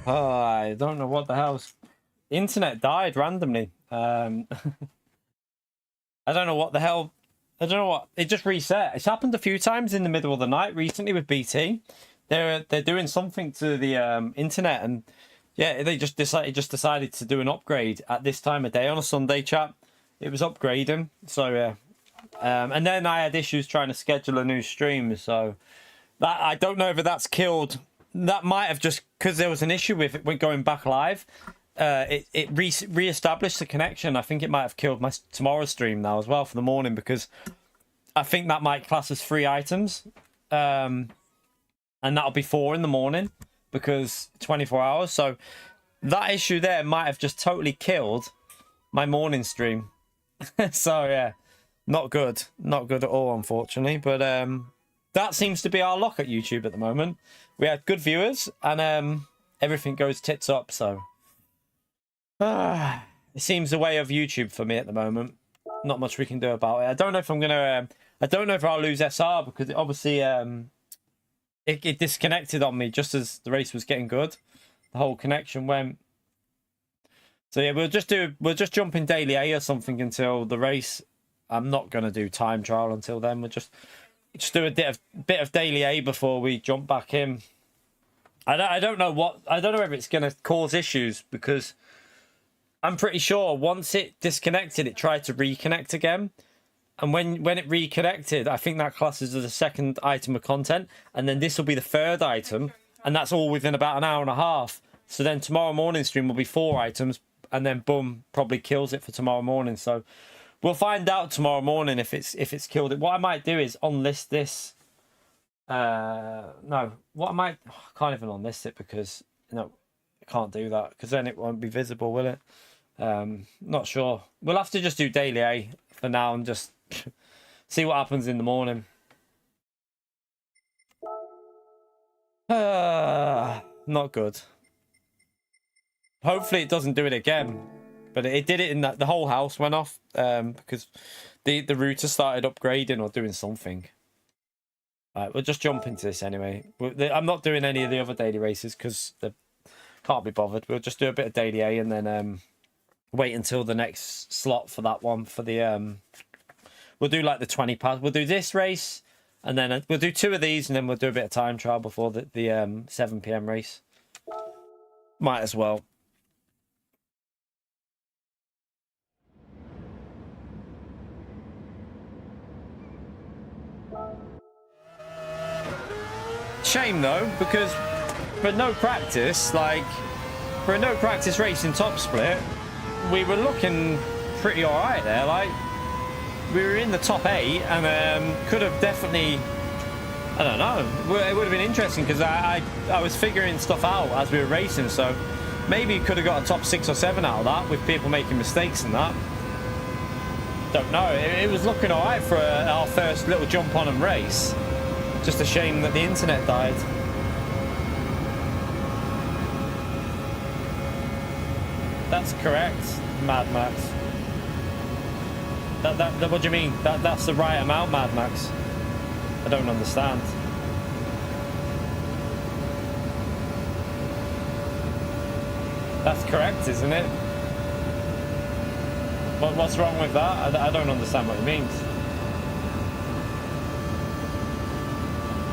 Oh, I don't know what the hell's... Internet died randomly. I don't know what the hell... I don't know what... It just reset. It's happened a few times in the middle of the night recently with BT. They're doing something to the internet, and yeah, they just decided to do an upgrade at this time of day on a Sunday, chat. It was upgrading, so yeah. And then I had issues trying to schedule a new stream, so that I don't know if that's killed. That might have just because there was an issue with it when going back live. It re-established the connection. I think it might have killed my tomorrow's stream now as well for the morning, because I think that might class as 3 items, and that'll be 4 in the morning because 24 hours. So that issue there might have just totally killed my morning stream. So yeah, not good at all, unfortunately. But that seems to be our luck at YouTube at the moment. We had good viewers, and everything goes tits up. So it seems the way of YouTube for me at the moment. Not much we can do about it. I don't know if I'm gonna. I don't know if I'll lose SR, because it obviously it disconnected on me just as the race was getting good. The whole connection went. So yeah, we'll just jump in daily A or something until the race. I'm not gonna do time trial until then. We'll just do a bit of daily A before we jump back in. I don't know if it's gonna cause issues, because I'm pretty sure once it disconnected, it tried to reconnect again. And when it reconnected, I think that classes as a second item of content. And then this will be the 3rd item. And that's all within about an hour and a half. So then tomorrow morning stream will be 4 items. And then boom, probably kills it for tomorrow morning. So we'll find out tomorrow morning if it's killed it. What I might do is unlist this. No, what I might... I can't even unlist it, because... No, I can't do that, because then it won't be visible, will it? Not sure. We'll have to just do daily A for now and just see what happens in the morning. Not good. Hopefully it doesn't do it again, but it did it in that the whole house went off because the router started upgrading or doing something. Alright, we'll just jump into this anyway. I'm not doing any of the other daily races because they can't be bothered. We'll just do a bit of daily A and then wait until the next slot for that one. For the we'll do like the 20 pass. We'll do this race, and then we'll do 2 of these, and then we'll do a bit of time trial before the 7 PM race. Might as well. Shame though, because for no practice, like for a no practice race in top split, we were looking pretty all right there. Like we were in the top 8 and could have definitely, I don't know, it would have been interesting, because I was figuring stuff out as we were racing, so maybe could have got a top 6 or 7 out of that with people making mistakes and that. Don't know. It was looking all right for our first little jump on and race. Just a shame that the internet died. That's correct, Mad Max. What do you mean? That's the right amount, Mad Max? I don't understand. That's correct, isn't it? What's wrong with that? I don't understand what it means.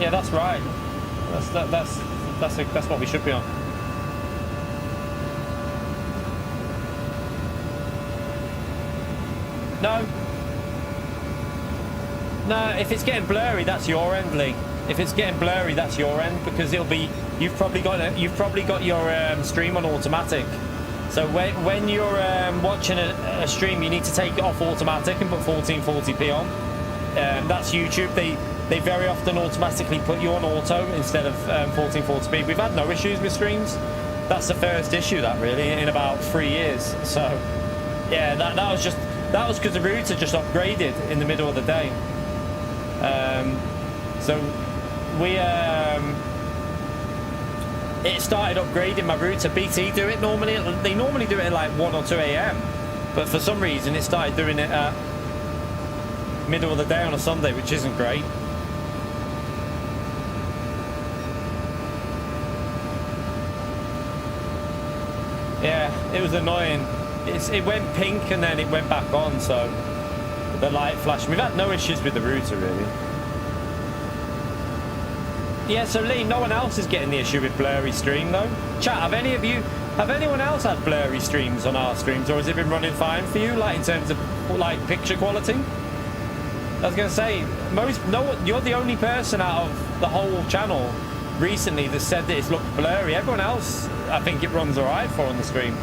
Yeah, that's right. That's what we should be on. No. No, if it's getting blurry, that's your end, Lee. If it's getting blurry, that's your end, because it'll be you've probably got your stream on automatic. So when you're watching a stream, you need to take it off automatic and put 1440p on. That's YouTube. They very often automatically put you on auto instead of 1440p. We've had no issues with streams. That's the first issue that really in about 3 years. So yeah, that was because the router just upgraded in the middle of the day. So we it started upgrading my router. BT do it normally. They normally do it at like 1 or 2 a.m. But for some reason it started doing it at middle of the day on a Sunday, which isn't great. Yeah, it was annoying. It went pink and then it went back on, so the light flashed. We've had no issues with the router, really. Yeah, so Lee, no one else is getting the issue with blurry stream, though. Chat, have anyone else had blurry streams on our streams, or has it been running fine for you, like in terms of like picture quality? I was gonna say, you're the only person out of the whole channel recently that said that it's looked blurry. Everyone else, I think it runs alright for on the stream.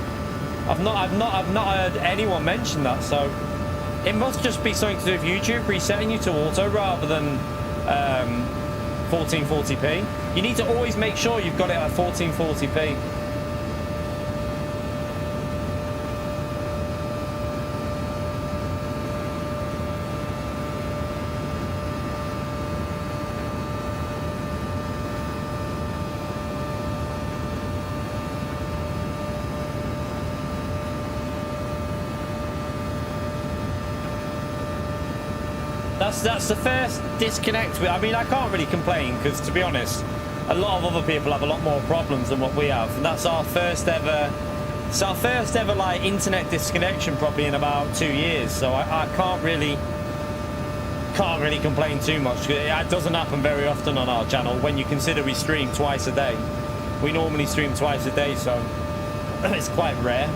I've not heard anyone mention that, so it must just be something to do with YouTube resetting you to auto rather than 1440p. You need to always make sure you've got it at 1440p. That's the first disconnect. I mean, I can't really complain because, to be honest, a lot of other people have a lot more problems than what we have, and that's our first ever. It's our first ever like internet disconnection probably in about 2 years. So I can't really complain too much. It doesn't happen very often on our channel when you consider we stream twice a day. We normally stream twice a day, so it's quite rare.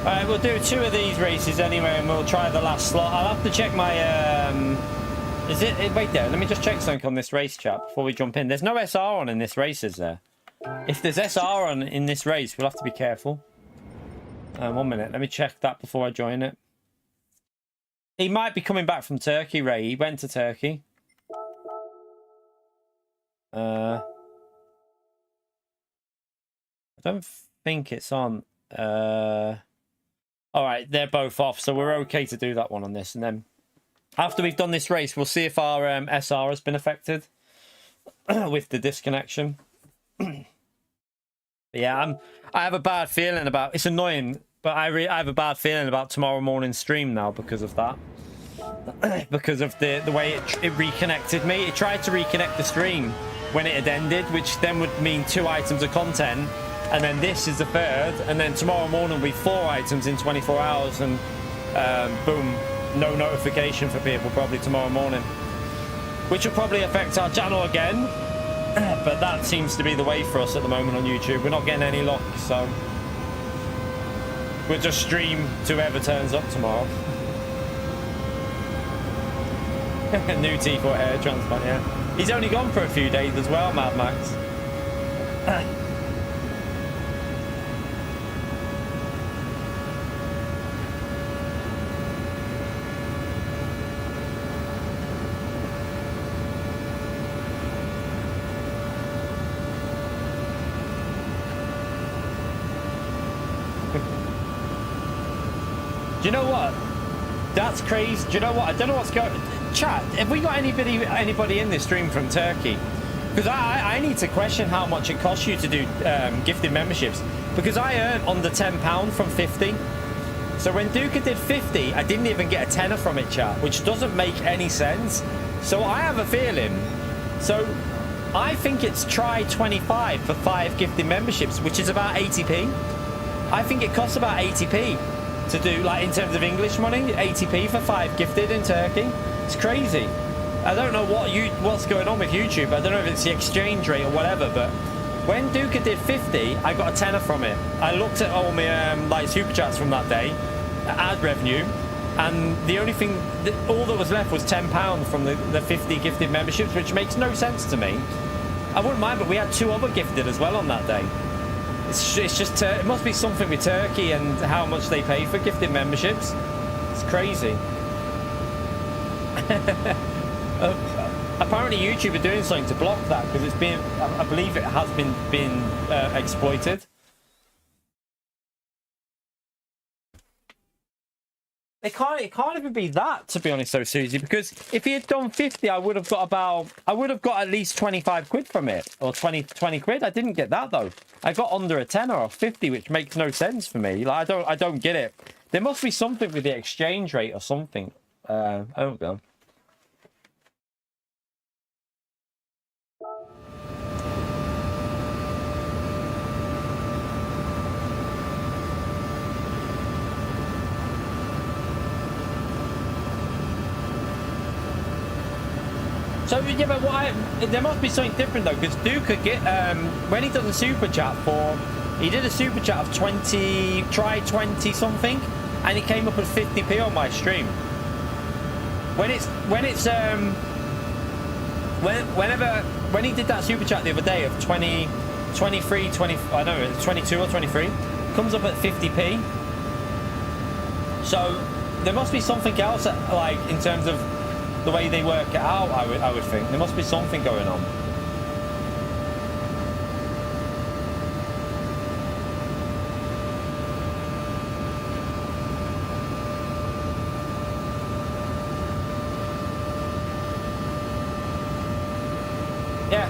Alright, we'll do 2 of these races anyway, and we'll try the last slot. I'll have to check my, wait there, let me just check something on this race, chat, before we jump in. There's no SR on in this race, is there? If there's SR on in this race, we'll have to be careful. 1 minute, let me check that before I join it. He might be coming back from Turkey, Ray. He went to Turkey. I don't think it's on. All right, they're both off, so we're okay to do that one on this. And then after we've done this race, we'll see if our SR has been affected with the disconnection. Yeah, I have a bad feeling about. It's annoying, but I have a bad feeling about tomorrow morning's stream now because of that. Because of the way it reconnected me. It tried to reconnect the stream when it had ended, which then would mean 2 items of content. And then this is the 3rd, and then tomorrow morning will be 4 items in 24 hours, and boom, no notification for people probably tomorrow morning, which will probably affect our channel again. But that seems to be the way for us at the moment on YouTube. We're not getting any luck, so we'll just stream to whoever turns up tomorrow. New T4 hair transplant, yeah. He's only gone for a few days as well, Mad Max. Do you know what? That's crazy. Do you know what? I don't know what's going on. Chat, have we got anybody in this stream from Turkey? Because I need to question how much it costs you to do gifted memberships. Because I earned under £10 from 50. So when Duca did 50, I didn't even get a tenner from it, chat, which doesn't make any sense. So I have a feeling. So I think it's try 25 for 5 gifted memberships, which is about 80p. I think it costs about 80p. To do, like, in terms of English money, 80p for 5 gifted in Turkey. It's crazy. I don't know what's going on with YouTube. I don't know if it's the exchange rate or whatever, but when Duca did 50, I got a tenner from it. I looked at all my like super chats from that day, ad revenue, and the only thing, all that was left was £10 from the 50 gifted memberships, which makes no sense to me. I wouldn't mind, but we had 2 other gifted as well on that day. It's just, it must be something with Turkey and how much they pay for gifted memberships. It's crazy. Apparently YouTube are doing something to block that because it's been, I believe it has been exploited. It can't even be that, to be honest, though, Susie, because if he had done 50, I would have got at least 25 quid from it, or 20 quid. I didn't get that though. I got under a tenner off 50, which makes no sense for me. Like, I don't get it. There must be something with the exchange rate or something. I don't know. So yeah, but there must be something different though, because Duke could get when he does a super chat he did a super chat of 20 something, and he came up with 50p on my stream. When he did that super chat the other day of 20, 23, 20, I don't know, 22 or 23, comes up at 50p. So there must be something else, like in terms of the way they work it out. I would think there must be something going on. Yeah,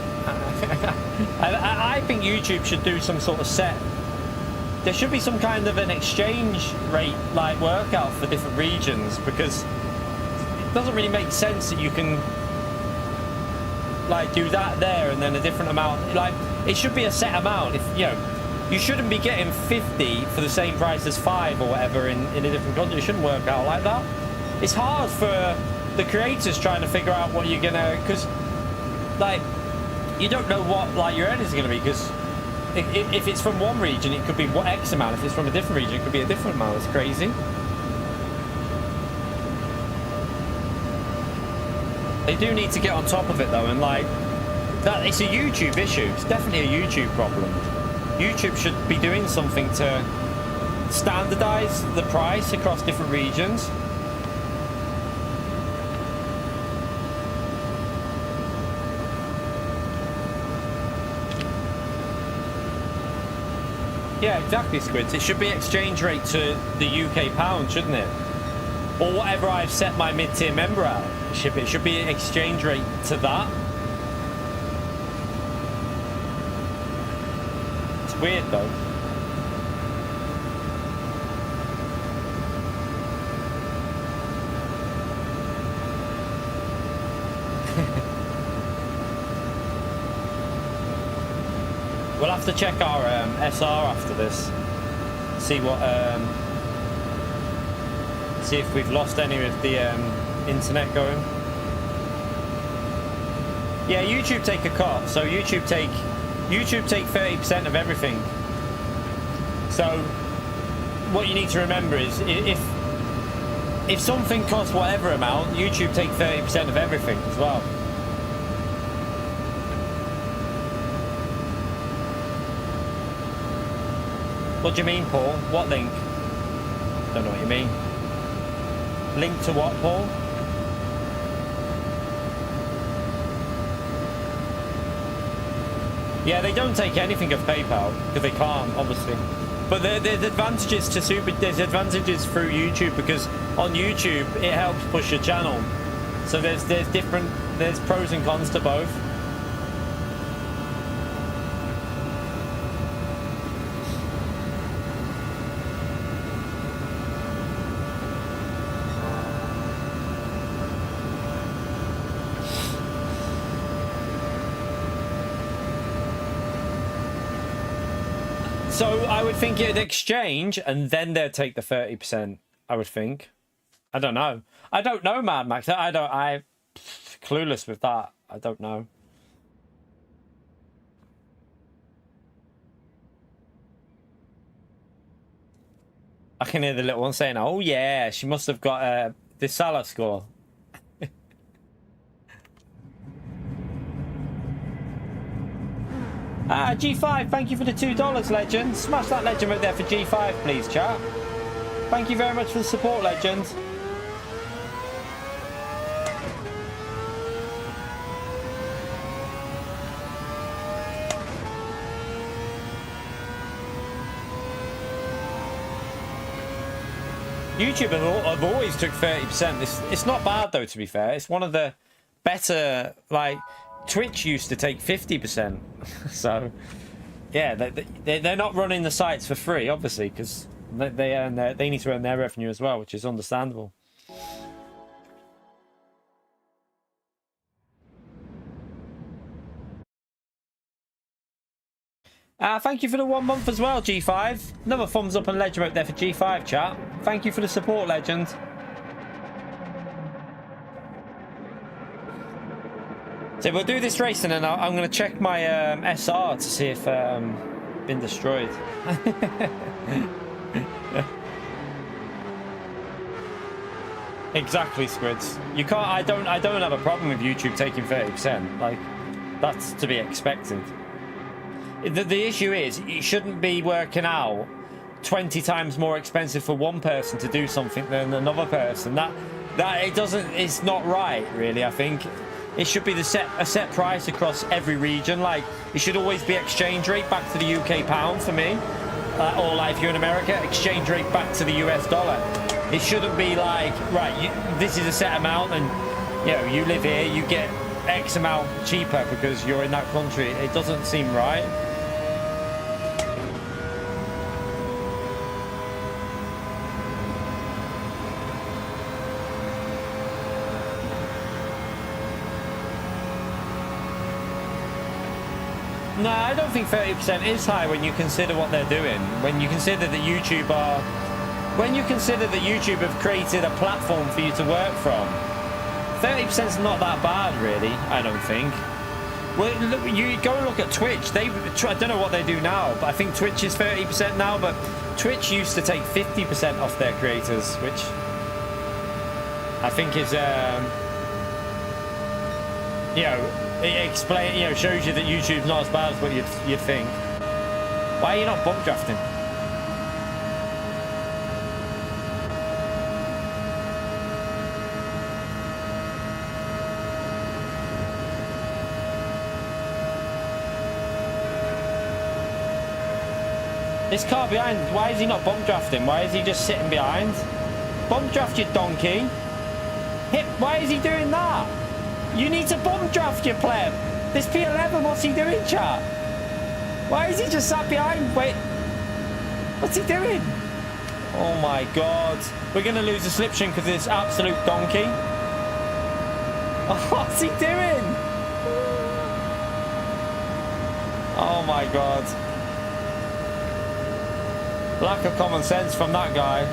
I think YouTube should do some sort of set. There should be some kind of an exchange rate like workout for different regions, because doesn't really make sense that you can like do that there and then a different amount. Like, it should be a set amount. If you know, you shouldn't be getting 50 for the same price as 5 or whatever in a different country. It shouldn't work out like that. It's hard for the creators trying to figure out what you're gonna, because like you don't know what like your earnings are gonna be, because if it's from one region it could be what X amount, if it's from a different region it could be a different amount. It's crazy. They do need to get on top of it though, and like that, it's a YouTube issue. It's definitely a YouTube problem. YouTube should be doing something to standardize the price across different regions. Yeah, exactly, Squids. It should be exchange rate to the UK pound, shouldn't it? Or whatever I've set my mid-tier member at. It should be an exchange rate to that. It's weird though. We'll have to check our SR after this. See what see if we've lost any of the internet going. Yeah, YouTube take a cut. So YouTube take 30% of everything. So what you need to remember is if something costs whatever amount, YouTube take 30% of everything as well. What do you mean, Paul? What link? Don't know what you mean. Link to what, Paul? Yeah, they don't take anything of PayPal because they can't, obviously. But there's advantages to there's advantages through YouTube, because on YouTube it helps push your channel. So there's pros and cons to both. So I would think it'd exchange and then they'd take the 30%. I would think. I don't know. I don't know, Mad Max. I'm clueless with that. I don't know. I can hear the little one saying, "Oh yeah, she must have got the Salah score." G5, thank you for the $2, legend. Smash that legend right there for G5, please, chat. Thank you very much for the support, legend. YouTube have always took 30%. It's not bad though, to be fair. It's one of the better, like, Twitch used to take 50%. So, yeah, they're not running the sites for free, obviously, because they need to earn their revenue as well, which is understandable. Thank you for the 1 month as well, G5. Another thumbs up and legend out there for G5, chat. Thank you for the support, legend. So we'll do this race and then I'm going to check my SR to see if been destroyed. Exactly, Squids. You can't. I don't have a problem with YouTube taking 30%. Like, that's to be expected. The issue is, it shouldn't be working out 20 times more expensive for one person to do something than another person. That it doesn't. It's not right, really. I think it should be a set price across every region. Like, it should always be exchange rate back to the UK pound for me, or like if you're in America, exchange rate back to the US dollar. It shouldn't be like, right, this is a set amount, and you know, you live here, you get X amount cheaper because you're in that country. It doesn't seem right. No, I don't think 30% is high when you consider what they're doing. When you consider that YouTube have created a platform for you to work from, 30% is not that bad, really. I don't think. Well, look, you go and look at Twitch. I don't know what they do now, but I think Twitch is 30% now. But Twitch used to take 50% off their creators, which I think is, you know, it shows you that YouTube's not as bad as what you'd think. Why are you not bump drafting? This car behind, why is he not bump drafting? Why is he just sitting behind? Bump draft, you donkey. Why is he doing that? You need to bump draft, you pleb. This P11, what's he doing, chat? Why is he just sat behind? Wait, what's he doing? Oh my god. We're going to lose the slipstream because of this absolute donkey. Oh, what's he doing? Oh my god. Lack of common sense from that guy.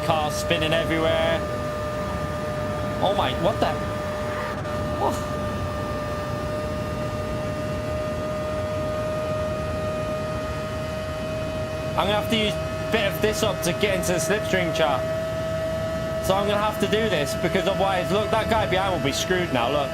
Cars spinning everywhere. Oh my, what the? Oh. I'm gonna have to use a bit of this up to get into the slipstream, chat. So I'm gonna have to do this because otherwise, look, that guy behind will be screwed now, look.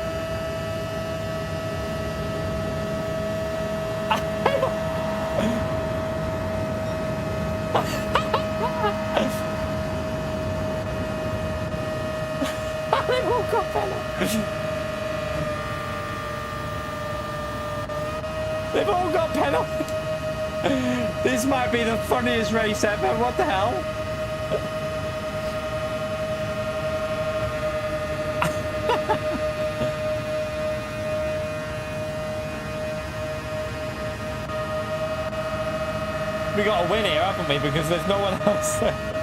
They've all got penalties. This might be the funniest race ever. What the hell? We got a win here, haven't we? Because there's no one else there.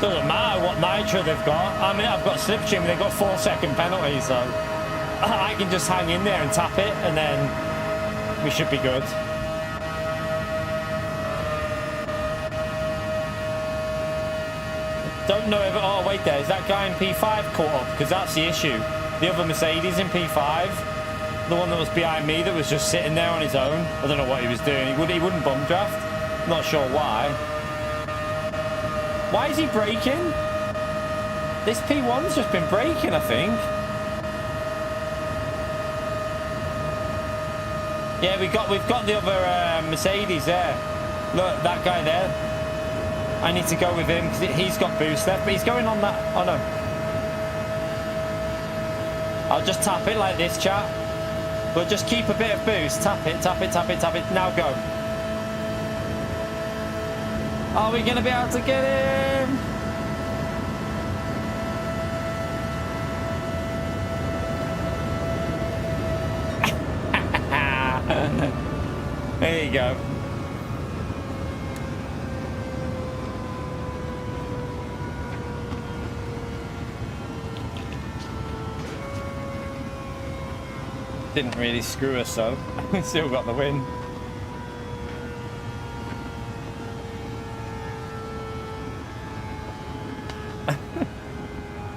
Doesn't matter what nitro they've got. I mean, I've got slipstream, they've got 4-second penalties, so I can just hang in there and tap it, and then we should be good. Don't know if... Oh, wait there. Is that guy in P5 caught up? Because that's the issue. The other Mercedes in P5, the one that was behind me that was just sitting there on his own. I don't know what he was doing. He wouldn't bump draft. Not sure why. Why is he braking? This P1's just been braking, I think. Yeah, we've got the other Mercedes there. Look, that guy there. I need to go with him because he's got boost left, but he's going on that. Oh no. I'll just tap it like this, chat. We'll just keep a bit of boost. Tap it, tap it, tap it, tap it. Now go. Are we going to be able to get him? There you go. Didn't really screw us though. We still got the win.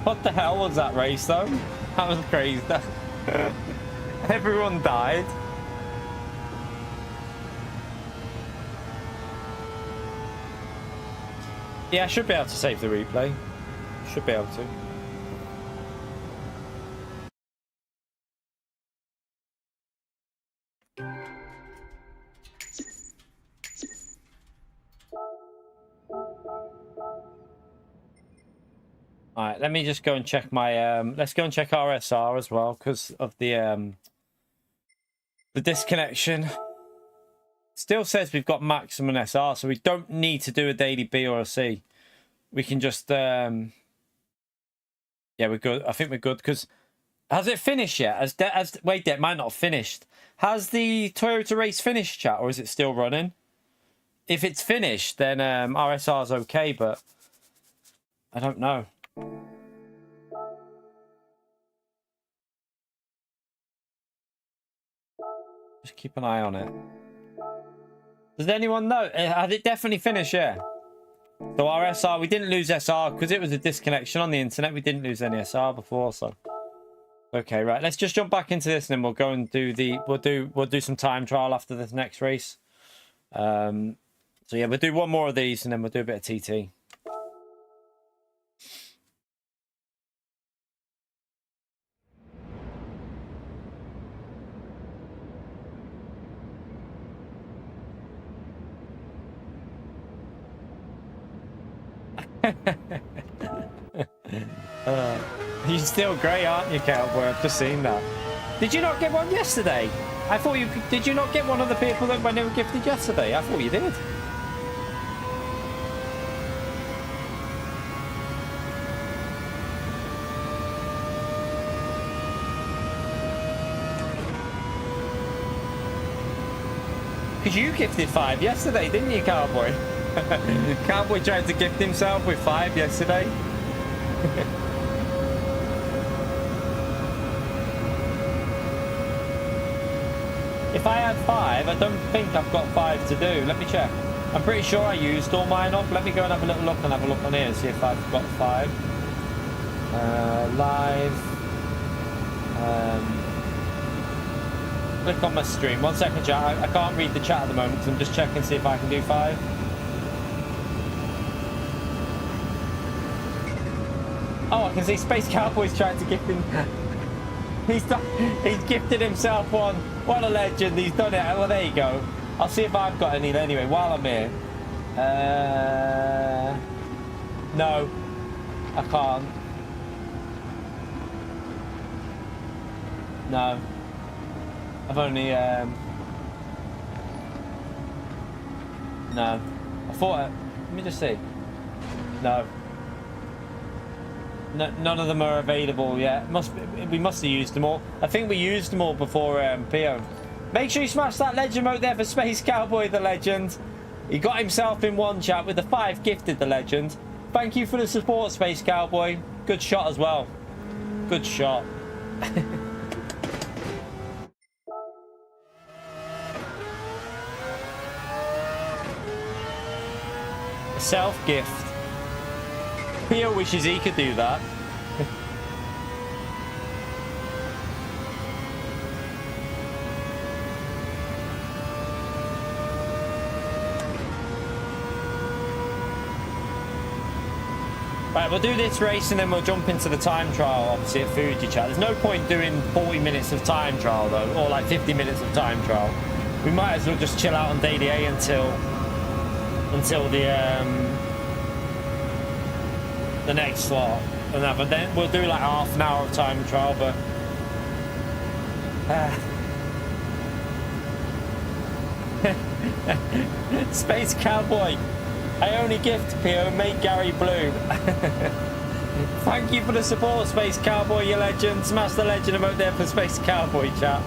What the hell was that race though? That was crazy. Everyone died. Yeah, I should be able to save the replay. Should be able to. All right, let me just go and check my let's go and check our SR as well because of the disconnection. Still says we've got maximum SR, so we don't need to do a daily B or a C. We can just yeah, we're good. I think we're good because has it finished yet? Wait, it might not have finished. Has the Toyota race finished, chat, or is it still running? If it's finished, then our SR is okay, but I don't know. Just keep an eye on it. Does anyone know? Has it definitely finished? Yeah. So our SR, we didn't lose SR because it was a disconnection on the internet. We didn't lose any SR before, so okay, right. Let's just jump back into this, and then we'll go and do the we'll do some time trial after this next race. So yeah, we'll do one more of these, and then we'll do a bit of TT. You're still grey, aren't you, Cowboy? I've just seen that. Did you not get one yesterday? I thought you... Did you not get one of the people that when they were gifted yesterday? I thought you did. Because you gifted 5 yesterday, didn't you, Cowboy? Cowboy tried to gift himself with 5 yesterday. If I had 5, I don't think I've got 5 to do. Let me check. I'm pretty sure I used all mine up. Let me go and have a little look and have a look on here and see if I've got 5. Live. Click on my stream. 1 second, chat. I can't read the chat at the moment because I'm just checking to see if I can do 5. Oh, I can see Space Cowboy's trying to gift him. He's gifted himself one. What a legend. He's done it. Well, there you go. I'll see if I've got any anyway while I'm here. No. I can't. No. I've only... No. I thought... let me just see. No. No, none of them are available yet. We must have used them all. I think we used them all before PO. Make sure you smash that legend mode there for Space Cowboy, the legend. He got himself in one chat with the 5 gifted, the legend. Thank you for the support, Space Cowboy. Good shot as well. Good shot. A self-gift. Pio wishes he could do that. Right, we'll do this race and then we'll jump into the time trial, obviously, at Fuji chat. There's no point doing 40 minutes of time trial, though, or like 50 minutes of time trial. We might as well just chill out on Daily A until the next slot. And then we'll do like half an hour of time trial, but... Space Cowboy. I only gift PO, make Gary blue. Thank you for the support, Space Cowboy, you legend. Smash the legend emote there for Space Cowboy, chat.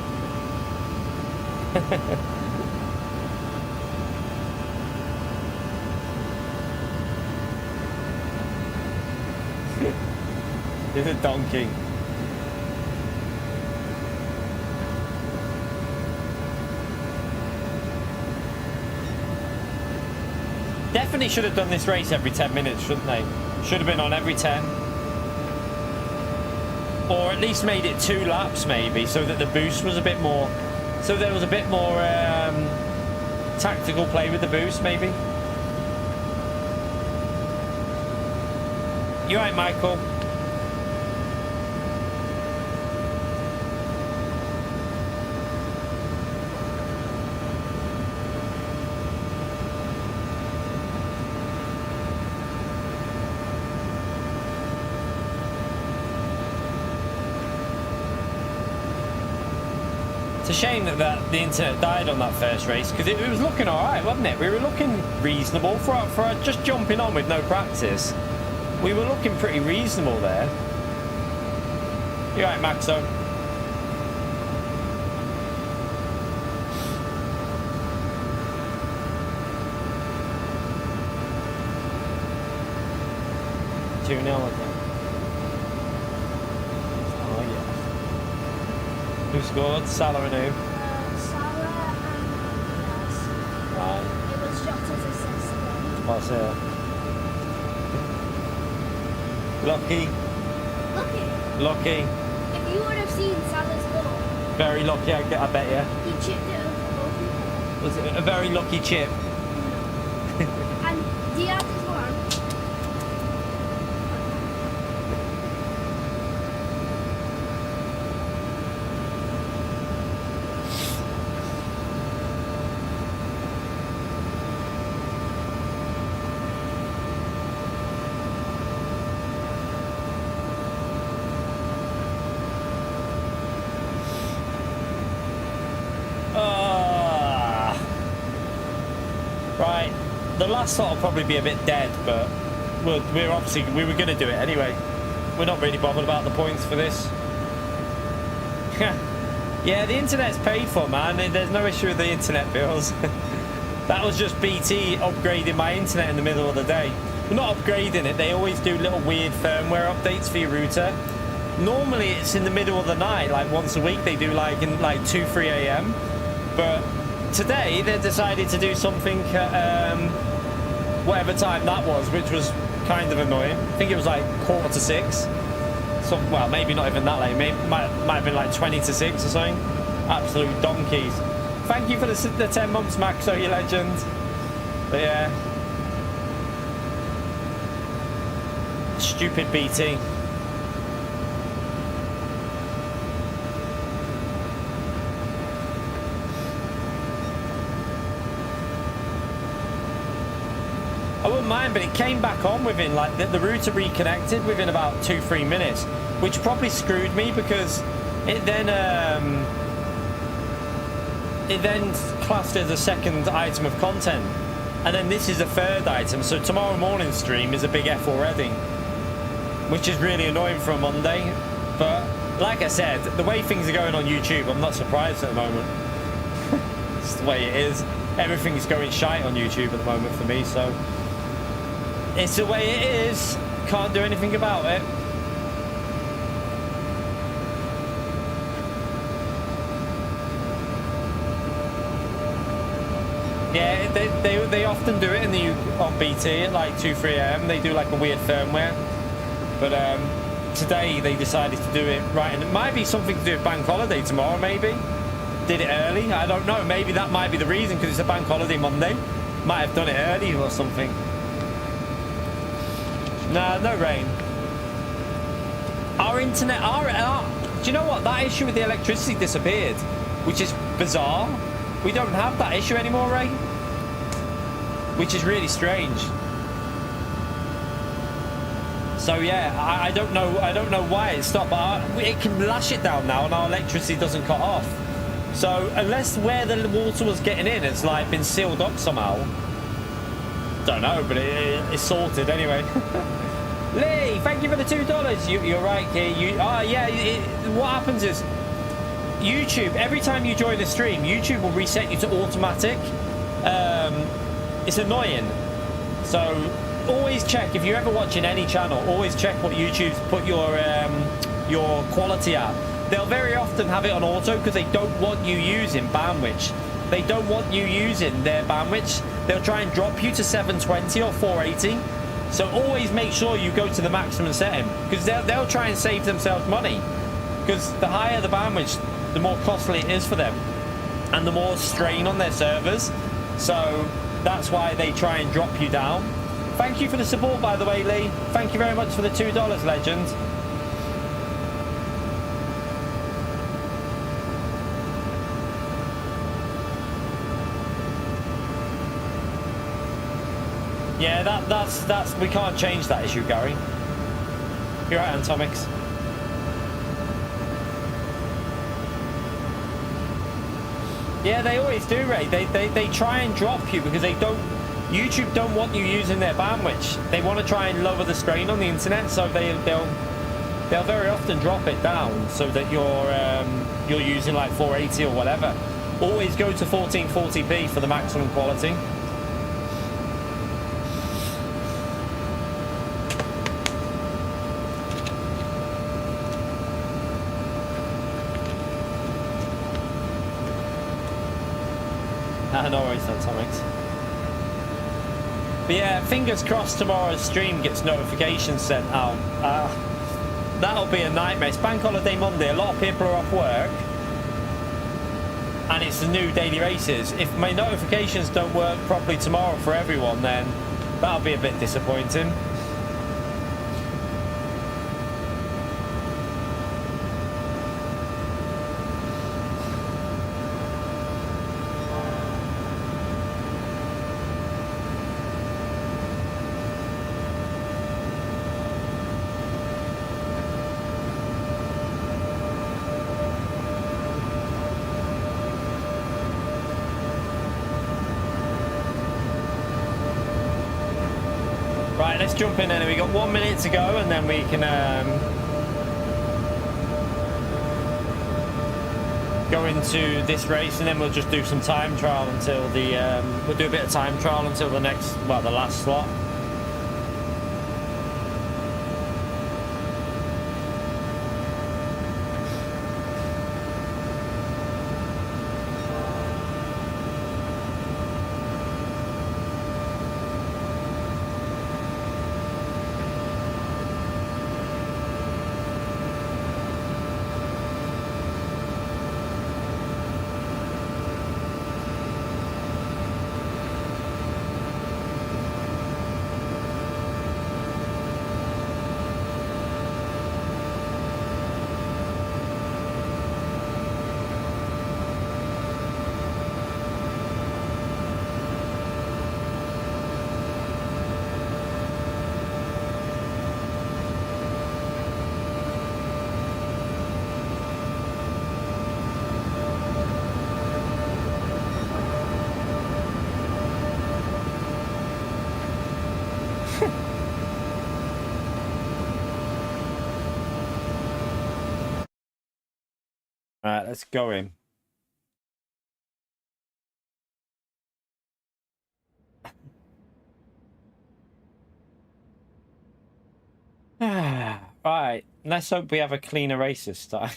He's a donkey. Definitely should have done this race every 10 minutes, shouldn't they? Should have been on every 10. Or at least made it 2 laps, maybe, so that the boost was a bit more... So there was a bit more tactical play with the boost, maybe. You right, Michael? It's a shame that the internet died on that first race, because it was looking alright, wasn't it? We were looking reasonable for just jumping on with no practice. We were looking pretty reasonable there. You right, Maxo? Two 0 again. Oh yeah. Who scored? Salah and who? Salah and Diaz. Right. It was Jota's assist again. What's it? Lucky. Lucky. If you would have seen Salah's goal. Very lucky, I bet you. He chipped it over both people. Was it a very lucky chip? And Diaz is one. Right, the last slot will probably be a bit dead, but we were going to do it anyway. We're not really bothered about the points for this. Yeah, the internet's paid for, man. There's no issue with the internet bills. That was just BT upgrading my internet in the middle of the day. Well, not upgrading it, they always do little weird firmware updates for your router. Normally it's in the middle of the night, like once a week they do like in like 2-3 a.m. But today they decided to do something whatever time that was, which was kind of annoying. I think it was like 5:45. So, well, maybe not even that late. Might have been like 20 to 6 or something. Absolute donkeys. Thank you for the 10 months, Max, so you legend. But yeah. Stupid BT. I wouldn't mind, but it came back on within, like, the router reconnected within about 2-3 minutes, which probably screwed me because it then classed as a second item of content, and then this is a third item. So tomorrow morning's stream is a big F already, which is really annoying for a Monday. But like I said, the way things are going on YouTube, I'm not surprised at the moment. It's the way it is. Everything's going shite on YouTube at the moment for me, so it's the way it is. Can't do anything about it. Yeah, they often do it on BT at like 2-3 a.m. They do like a weird firmware, but today they decided to do it right, and it might be something to do with bank holiday tomorrow. Maybe did it early. I don't know. Maybe that might be the reason, because it's a bank holiday Monday. Might have done it early or something. Nah, no rain. Our internet, do you know what? That issue with the electricity disappeared, which is bizarre. We don't have that issue anymore, Ray. Which is really strange. So yeah, I don't know why it stopped, but it can lash it down now, and our electricity doesn't cut off. So unless where the water was getting in, it's like been sealed up somehow. Don't know, but it's sorted anyway. Lee, thank you for the $2. You're right, Key. Yeah. What happens is YouTube. Every time you join a stream, YouTube will reset you to automatic. It's annoying. So always check if you're ever watching any channel. Always check what YouTube's put your quality at. They'll very often have it on auto because they don't want you using bandwidth. They don't want you using their bandwidth. They'll try and drop you to 720 or 480. So always make sure you go to the maximum setting because they'll try and save themselves money. Because the higher the bandwidth, the more costly it is for them, and the more strain on their servers. So that's why they try and drop you down. Thank you for the support, by the way, Lee. Thank you very much for the $2, legend. Yeah, that's we can't change that issue, Gary. You're right, Antomix. Yeah, they always do, Ray. They try and drop you because YouTube don't want you using their bandwidth. They want to try and lower the strain on the internet, so they'll very often drop it down so that you're using like 480 or whatever. Always go to 1440p for the maximum quality. No worries, Atomics. But yeah, fingers crossed tomorrow's stream gets notifications sent out. That'll be a nightmare. It's Bank Holiday Monday. A lot of people are off work. And it's the new daily races. If my notifications don't work properly tomorrow for everyone, then that'll be a bit disappointing. Right, let's jump in then. We got 1 minute to go, and then we can go into this race, and then we'll just do some time trial until the we'll do a bit of time trial until the next, well, the last slot. Alright, let's go in. Right, let's hope we have a cleaner race this time.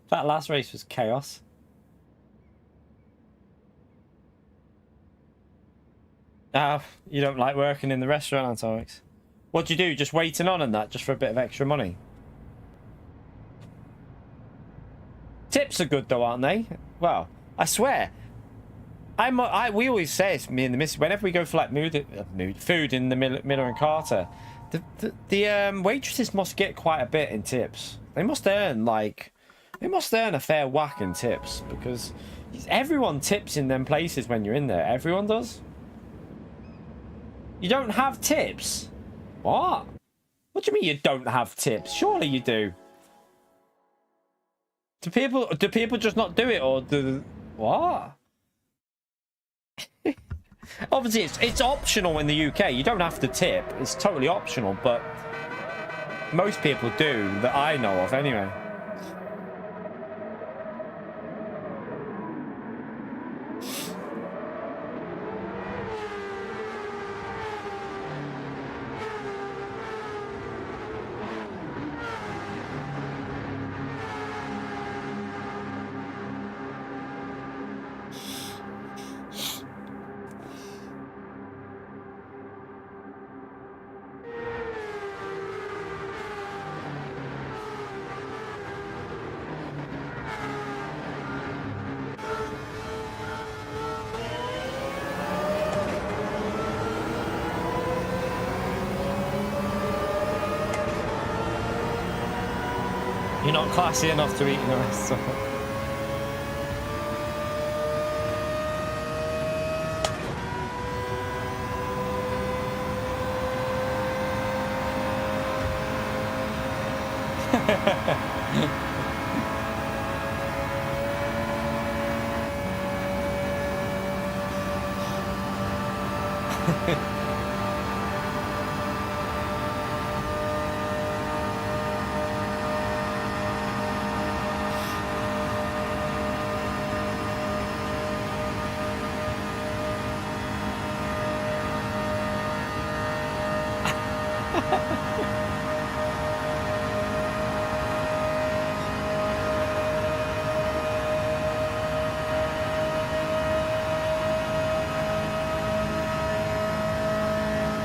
That last race was chaos. You don't like working in the restaurant, Alex? What do you do? Just waiting on and that, just for a bit of extra money? Tips are good though, aren't they? Well, I swear, we always say, it's me and the missus, whenever we go for like food in the Miller and Carter, The waitresses must get quite a bit in tips. They must earn a fair whack in tips, because everyone tips in them places when you're in there. Everyone does. You don't have tips? What? What do you mean you don't have tips? Surely you do. Do people just not do it, or do what? Obviously, it's optional in the UK. You don't have to tip. It's totally optional, but most people do, that I know of anyway. You're not classy enough to eat in a restaurant.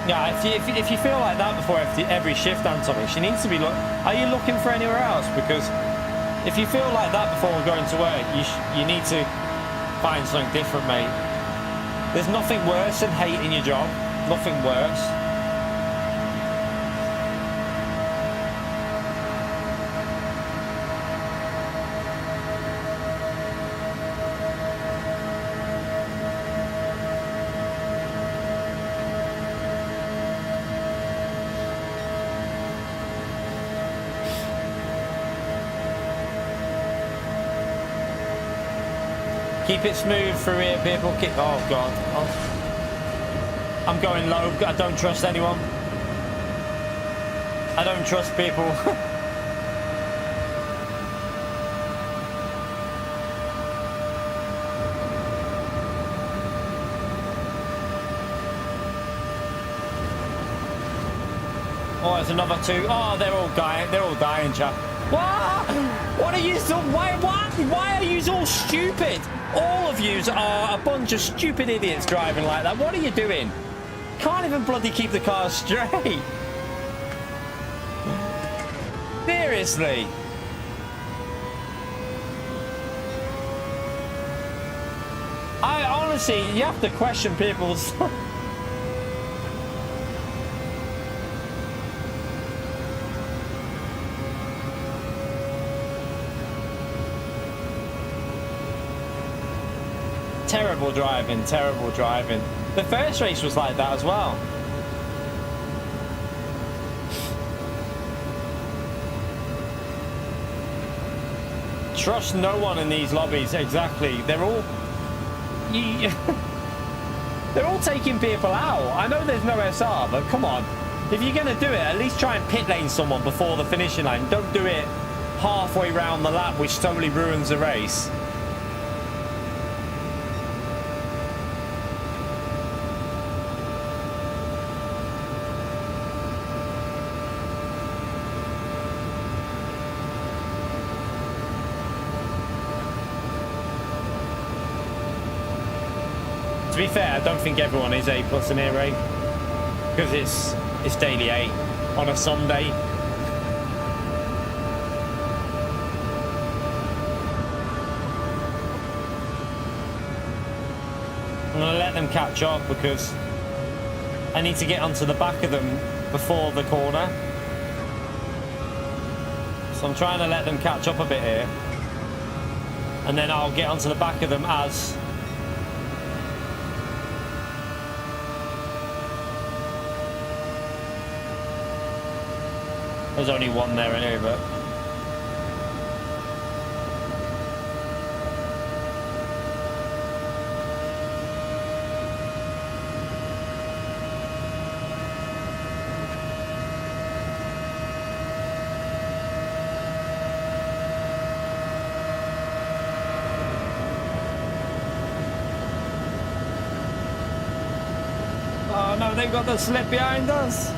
Yeah, if you feel like that before every shift on something, she needs to be are you looking for anywhere else? Because if you feel like that before going to work, you need to find something different, mate. There's nothing worse than hating your job. Nothing worse. Keep it smooth through here, people. Oh, God. Oh. I'm going low. I don't trust anyone. I don't trust people. Oh, there's another two. Oh, they're all dying. They're all dying, chap. What? What are you so... Why are you all stupid? All of yous are a bunch of stupid idiots driving like that. What are you doing? Can't even bloody keep the car straight. Seriously. I honestly, you have to question people's... Terrible driving, terrible driving. The first race was like that as well. Trust no one in these lobbies, exactly. They're all... They're all taking people out. I know there's no SR, but come on. If you're going to do it, at least try and pit lane someone before the finishing line. Don't do it halfway round the lap, which totally ruins the race. To be fair, I don't think everyone is A+ in here, Ray, because it's daily 8 on a Sunday. I'm gonna let them catch up because I need to get onto the back of them before the corner. So I'm trying to let them catch up a bit here. And then I'll get onto the back of them as... There's only one there anyway, but... Oh no, they've got the slip behind us.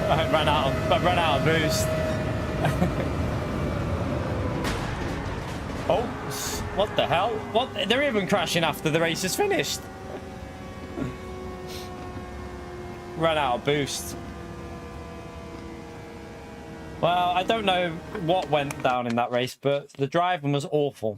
I ran out of boost. Oh, what the hell? What? They're even crashing after the race is finished. Ran out of boost. Well, I don't know what went down in that race, but the driving was awful.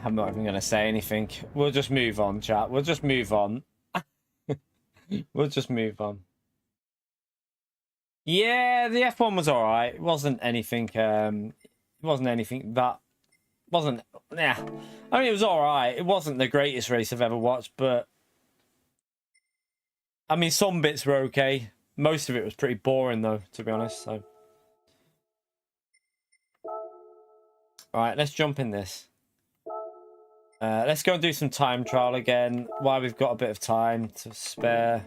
I'm not even going to say anything. We'll just move on, chat. We'll just move on. We'll just move on. Yeah, the F1 was all right. It wasn't anything. It wasn't anything that wasn't. Yeah, I mean, it was all right. It wasn't the greatest race I've ever watched, but I mean, some bits were okay. Most of it was pretty boring, though, to be honest. So, all right, let's jump in this. Let's go and do some time trial again while we've got a bit of time to spare.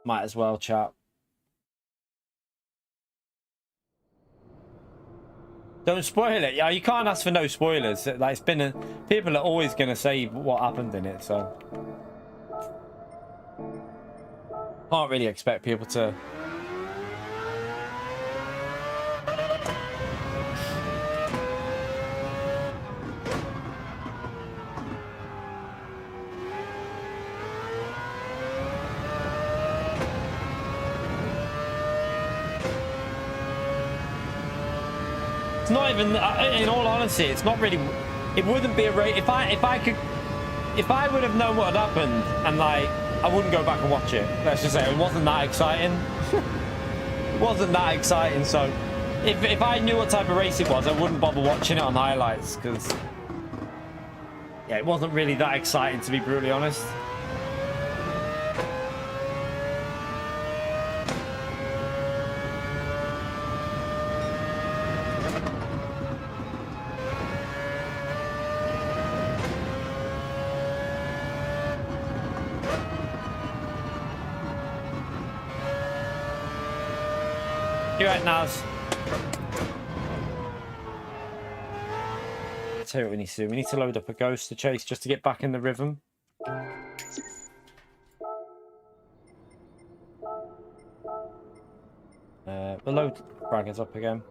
Might as well, chat. Don't spoil it. Yeah, you can't ask for no spoilers. Like, it's been people are always going to say what happened in it, so can't really expect people to. It's not even, in all honesty, it's not really, it wouldn't be a race, if I would have known what had happened, and like, I wouldn't go back and watch it. Let's just say it wasn't that exciting. It wasn't that exciting, so if I knew what type of race it was, I wouldn't bother watching it on highlights, because yeah, it wasn't really that exciting, to be brutally honest. You're right, Naz. I'll tell you what we need to do. We need to load up a ghost to chase just to get back in the rhythm. We'll load braggers up again.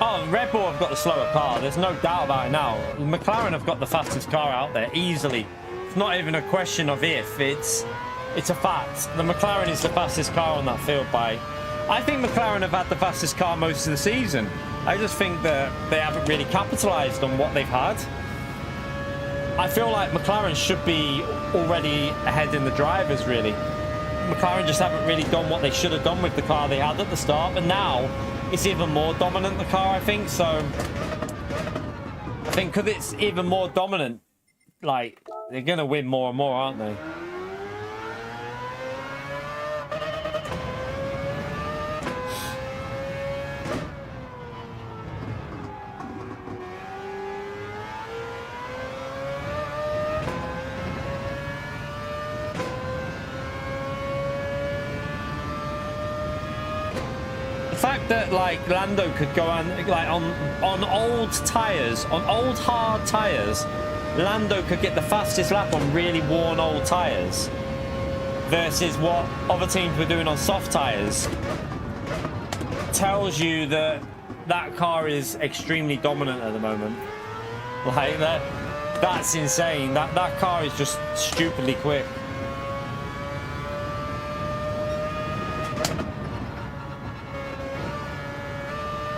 Oh, Red Bull have got the slower car. There's no doubt about it now. McLaren have got the fastest car out there, easily. It's not even a question of if. It's a fact. The McLaren is the fastest car on that field by... I think McLaren have had the fastest car most of the season. I just think that they haven't really capitalised on what they've had. I feel like McLaren should be already ahead in the drivers, really. McLaren just haven't really done what they should have done with the car they had at the start, but now it's even more dominant, the car, I think. So I think because it's even more dominant, like, they're going to win more and more, aren't they? fact that like Lando could go on like on old tires, on old hard tires, Lando could get the fastest lap on really worn old tires versus what other teams were doing on soft tires, tells you that that car is extremely dominant at the moment. Like that's insane. That car is just stupidly quick.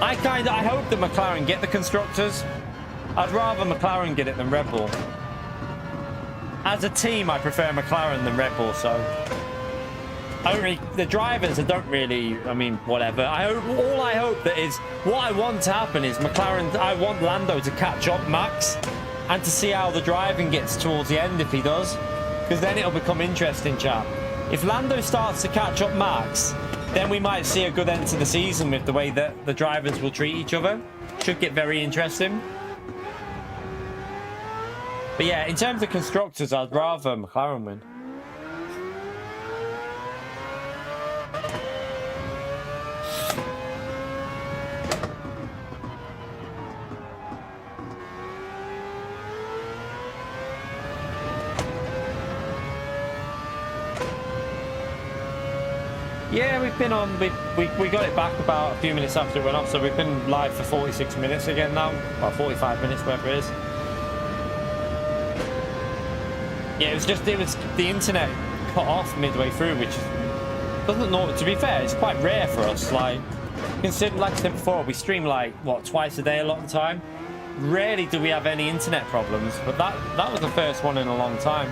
I hope that McLaren get the constructors. I'd rather McLaren get it than Red Bull. As a team, I prefer McLaren than Red Bull, so the drivers, I don't really, I mean, whatever. All I hope that is, what I want to happen is McLaren, I want Lando to catch up Max and to see how the driving gets towards the end if he does, because then it'll become interesting, chap. If Lando starts to catch up Max, then we might see a good end to the season with the way that the drivers will treat each other. Should get very interesting. But yeah, in terms of constructors, I'd rather McLaren win. Yeah, we've been on, we got it back about a few minutes after it went off, so we've been live for 46 minutes again now, or 45 minutes, whatever it is. Yeah, it was the internet cut off midway through, which doesn't know, to be fair, it's quite rare for us. Like, consider, like I said before, we stream like, what, twice a day a lot of the time. Rarely do we have any internet problems, but that was the first one in a long time.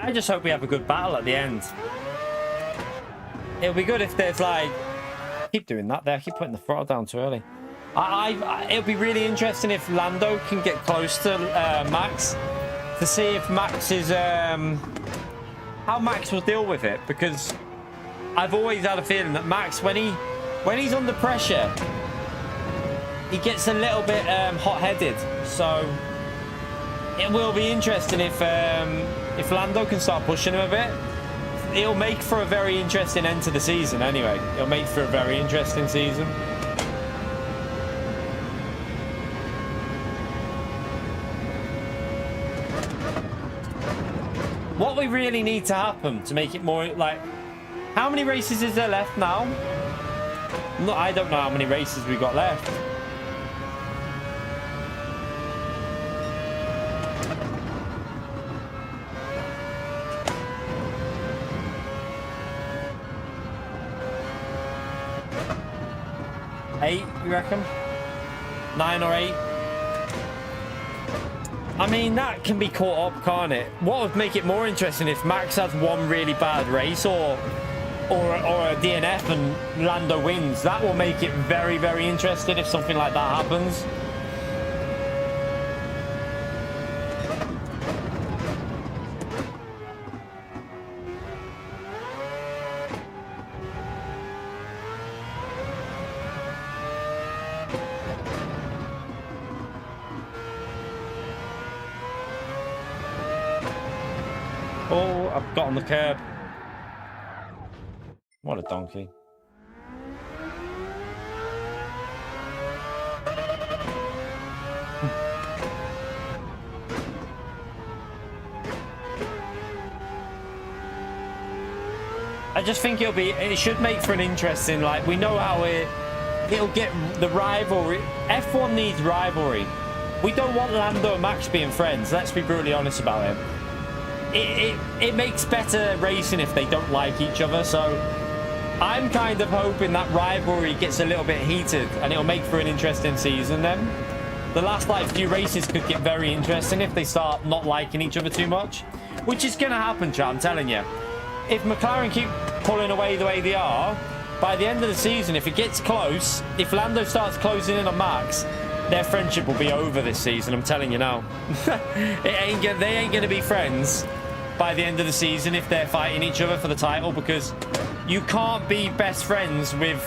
I just hope we have a good battle at the end. It'll be good if there's like... I keep doing that there. I keep putting the throttle down too early. It'll be really interesting if Lando can get close to Max to see if Max is... how Max will deal with it. Because I've always had a feeling that Max, when he's under pressure, he gets a little bit hot-headed. So it will be interesting if Lando can start pushing him a bit. It'll make for a very interesting end to the season anyway. It'll make for a very interesting season. What we really need to happen to make it more like... How many races is there left now? No, I don't know how many races we've got left. Eight, you reckon? 9 or 8? I mean, that can be caught up, can't it? What would make it more interesting if Max has one really bad race or a DNF and Lando wins? That will make it very, very interesting if something like that happens. Oh, I've got on the curb. What a donkey. I just think it should make for an interesting, like, we know how it'll get the rivalry. F1 needs rivalry. We don't want Lando and Max being friends, let's be brutally honest about it. It makes better racing if they don't like each other, so I'm kind of hoping that rivalry gets a little bit heated and it'll make for an interesting season then. the last like few races could get very interesting if they start not liking each other too much, which is going to happen, chat. I'm telling you. If McLaren keep pulling away the way they are, by the end of the season, if it gets close, if Lando starts closing in on Max, their friendship will be over this season. I'm telling you now. They ain't going to be friends by the end of the season if they're fighting each other for the title, because you can't be best friends with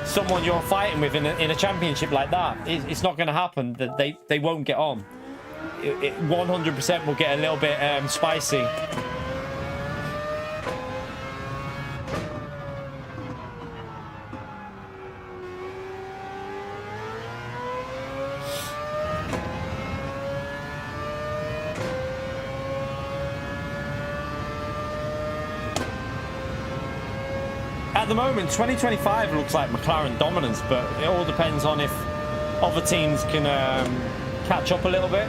someone you're fighting with in a championship like that. It's not going to happen. They won't get on. It 100% will get a little bit spicy. At the moment, 2025 looks like McLaren dominance, but it all depends on if other teams can catch up a little bit.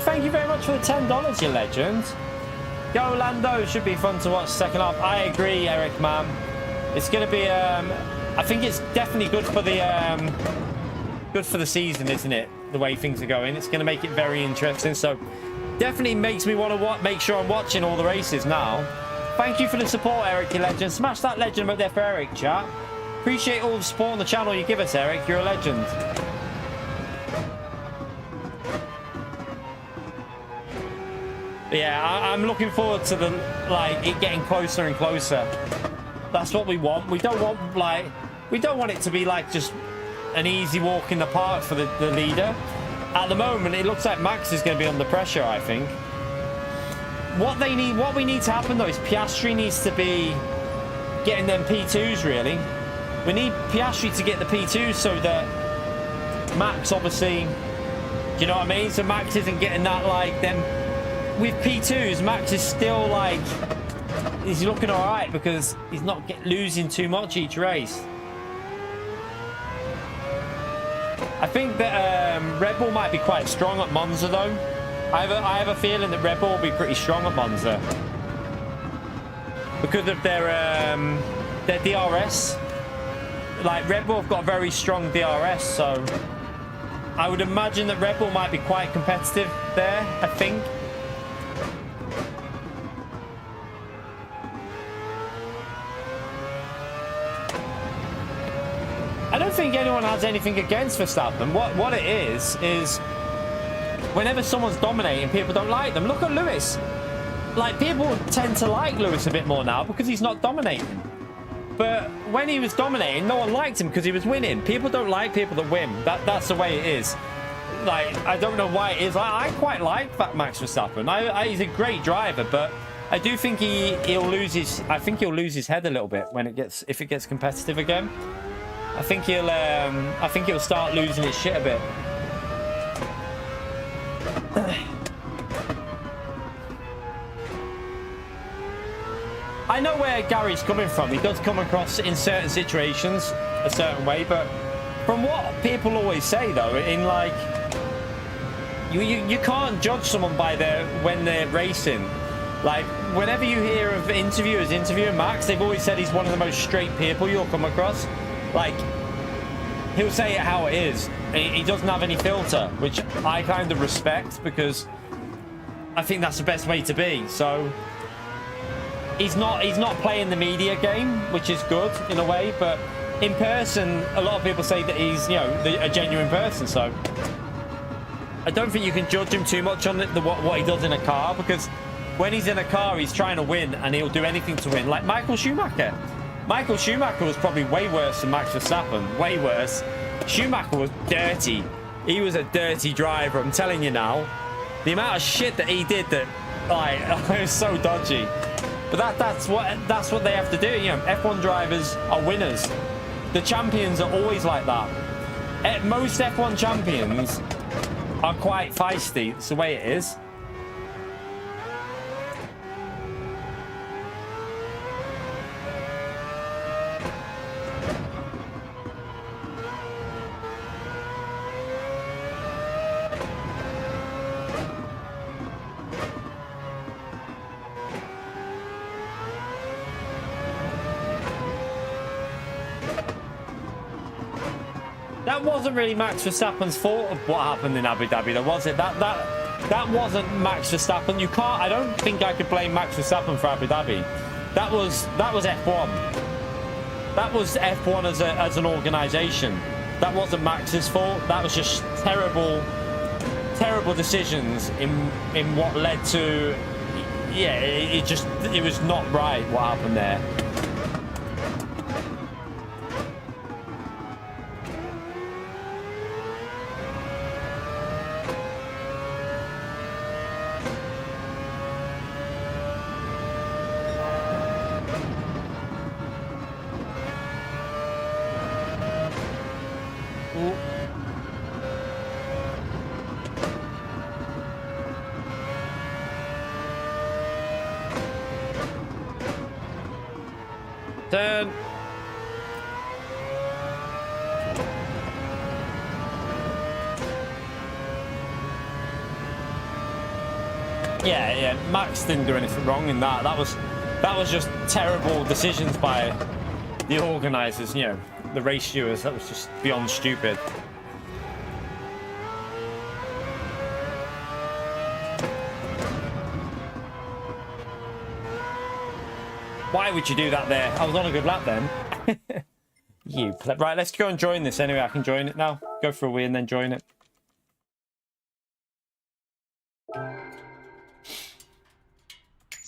Thank you very much for the $10, you legend. Go Lando, should be fun to watch second half. I agree, Eric, man. It's going to be, I think it's definitely good for the season, isn't it? The way things are going, it's going to make it very interesting. So definitely makes me want to make sure I'm watching all the races now. Thank you for the support, Eric, you legend. Smash that legend up there for Eric, chat. Appreciate all the support on the channel you give us, Eric. You're a legend. Yeah, I'm looking forward to it getting closer and closer. That's what we want. We don't want it to be like just an easy walk in the park for the leader. At the moment, it looks like Max is going to be under pressure, I think. What we need to happen though is Piastri needs to be getting them P2s really. We need Piastri to get the P2s so that Max obviously, do you know what I mean? So Max isn't getting that like them. With P2s, Max is still like, he's looking all right because he's not losing too much each race. I think that Red Bull might be quite strong at Monza though. I have a feeling that Red Bull will be pretty strong at Monza because of their DRS. Like Red Bull have got a very strong DRS, so I would imagine that Red Bull might be quite competitive there, I think. I don't think anyone has anything against Verstappen. What it is whenever someone's dominating, people don't like them. Look at Lewis. Like, people tend to like Lewis a bit more now because he's not dominating. But when he was dominating, no one liked him because he was winning. People don't like people that win. That's the way it is. Like, I don't know why it is. I quite like that Max Verstappen. He's a great driver, but I do think he'll lose his. I think he'll lose his head a little bit if it gets competitive again. I think he'll start losing his shit a bit. I know where Gary's coming from. He does come across in certain situations a certain way, but from what people always say though, in like you can't judge someone by when they're racing. Like, whenever you hear of interviewers interviewing Max, they've always said he's one of the most straight people you'll come across. Like, he'll say it how it is. He doesn't have any filter, which I kind of respect because I think that's the best way to be. So he's not playing the media game, which is good in a way, but in person, a lot of people say that he's, you know, a genuine person. So I don't think you can judge him too much on what he does in a car, because when he's in a car, he's trying to win and he'll do anything to win. Like Michael Schumacher. Michael Schumacher was probably way worse than Max Verstappen. Way worse. Schumacher was dirty. He was a dirty driver. I'm telling you now. The amount of shit that he did that, like, it was so dodgy. But that's what they have to do. You know, F1 drivers are winners. The champions are always like that. Most F1 champions are quite feisty. It's the way it is. That wasn't really Max Verstappen's fault of what happened in Abu Dhabi, though, was it? That wasn't Max Verstappen. You can't. I don't think I could blame Max Verstappen for Abu Dhabi. That was F1. That was F1 as an organisation. That wasn't Max's fault. That was just terrible decisions in what led to. Yeah, it was not right what happened there. Turn. Yeah, Max didn't do anything wrong in that. That was just terrible decisions by the organisers, you know, the race stewards. That was just beyond stupid. Why would you do that there? I was on a good lap then. Right, let's go and join this anyway. I can join it now. Go for a wee and then join it.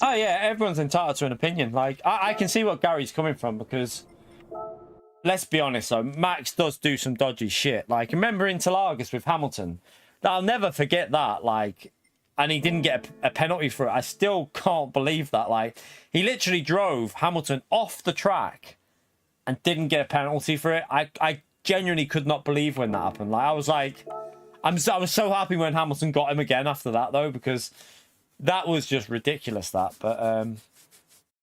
Oh yeah, everyone's entitled to an opinion. Like, I can see what Gary's coming from, because let's be honest though, Max does do some dodgy shit. Like, remember Interlagos with Hamilton? I'll never forget that. Like, and he didn't get a penalty for it. I still can't believe that. Like, he literally drove Hamilton off the track and didn't get a penalty for it. I genuinely could not believe when that happened. Like, I was like, I was so happy when Hamilton got him again after that, though, because that was just ridiculous, that. But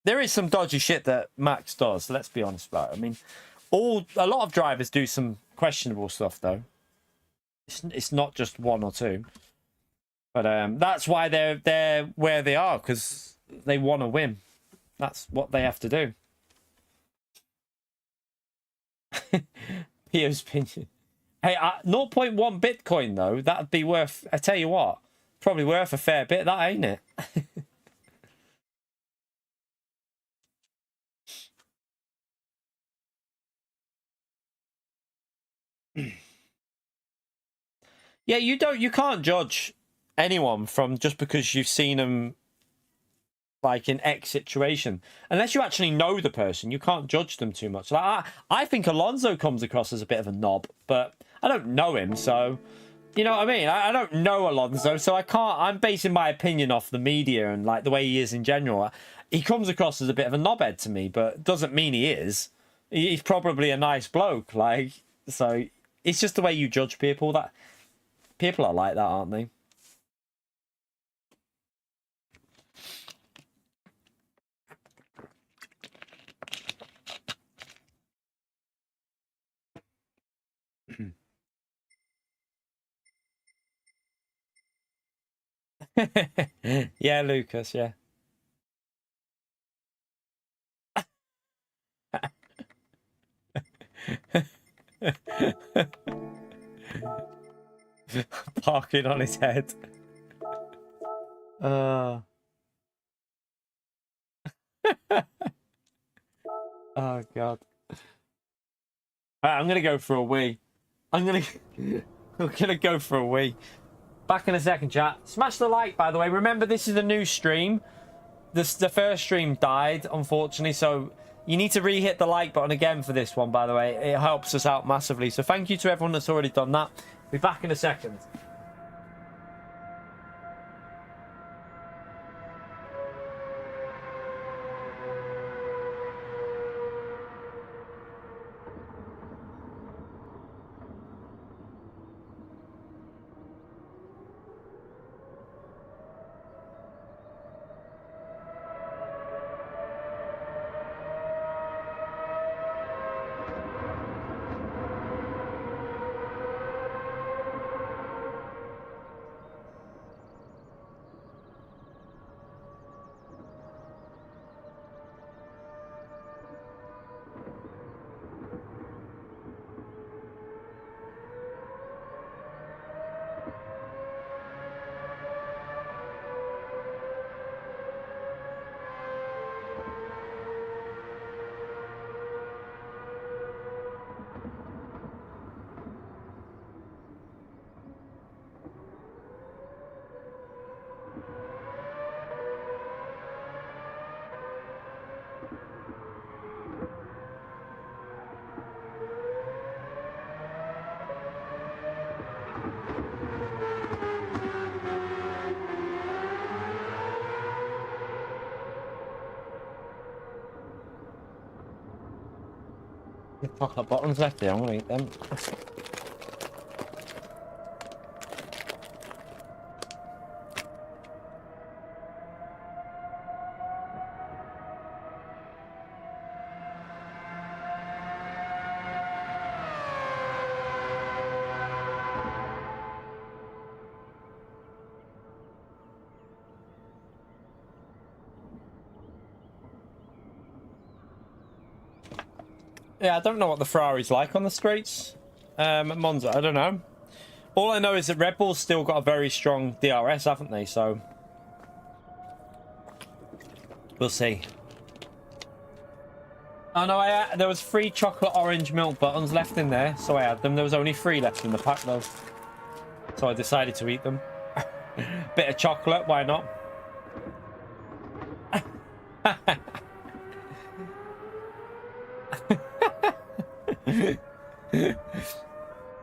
there is some dodgy shit that Max does. Let's be honest about it. I mean, a lot of drivers do some questionable stuff, though. It's not just one or two. But that's why they're where they are, because they want to win. That's what they have to do. Pio's opinion. Hey, 0.1 Bitcoin, though, that'd be worth, I tell you what, probably worth a fair bit, that, ain't it? Yeah, you can't judge anyone from just because you've seen them like in X situation, unless you actually know the person. You can't judge them too much. Like, I think Alonso comes across as a bit of a knob, but I don't know him, so you know what I mean. I don't know Alonso, so I can't. I'm basing my opinion off the media and like the way he is in general. He comes across as a bit of a knobhead to me, but doesn't mean he is. He's probably a nice bloke, like, so it's just the way you judge people. That people are like that, aren't they? Yeah, Lucas, yeah. Parking on his head. Oh god. Right, I'm gonna go for a wee. I'm gonna go for a wee. Back in a second, chat. Smash the like, by the way. Remember, this is a new stream. The first stream died, unfortunately, so you need to re-hit the like button again for this one, by the way. It helps us out massively. So thank you to everyone that's already done that. Be back in a second. The chocolate bottoms left here, I'm gonna eat them. Yeah, I don't know what the Ferrari's like on the straights. Monza, I don't know. All I know is that Red Bull's still got a very strong DRS, haven't they? So we'll see. Oh no, there was 3 chocolate orange milk buttons left in there, so I had them. There was only 3 left in the pack though, so I decided to eat them. Bit of chocolate, why not?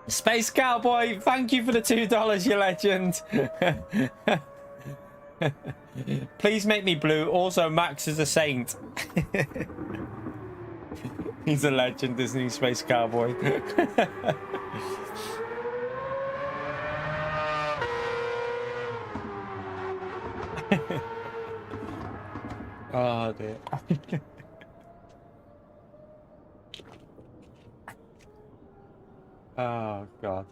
Space Cowboy, thank you for the $2, you legend. Please make me blue. Also, Max is a saint. He's a legend, isn't he, Space Cowboy? Oh dear. Oh god.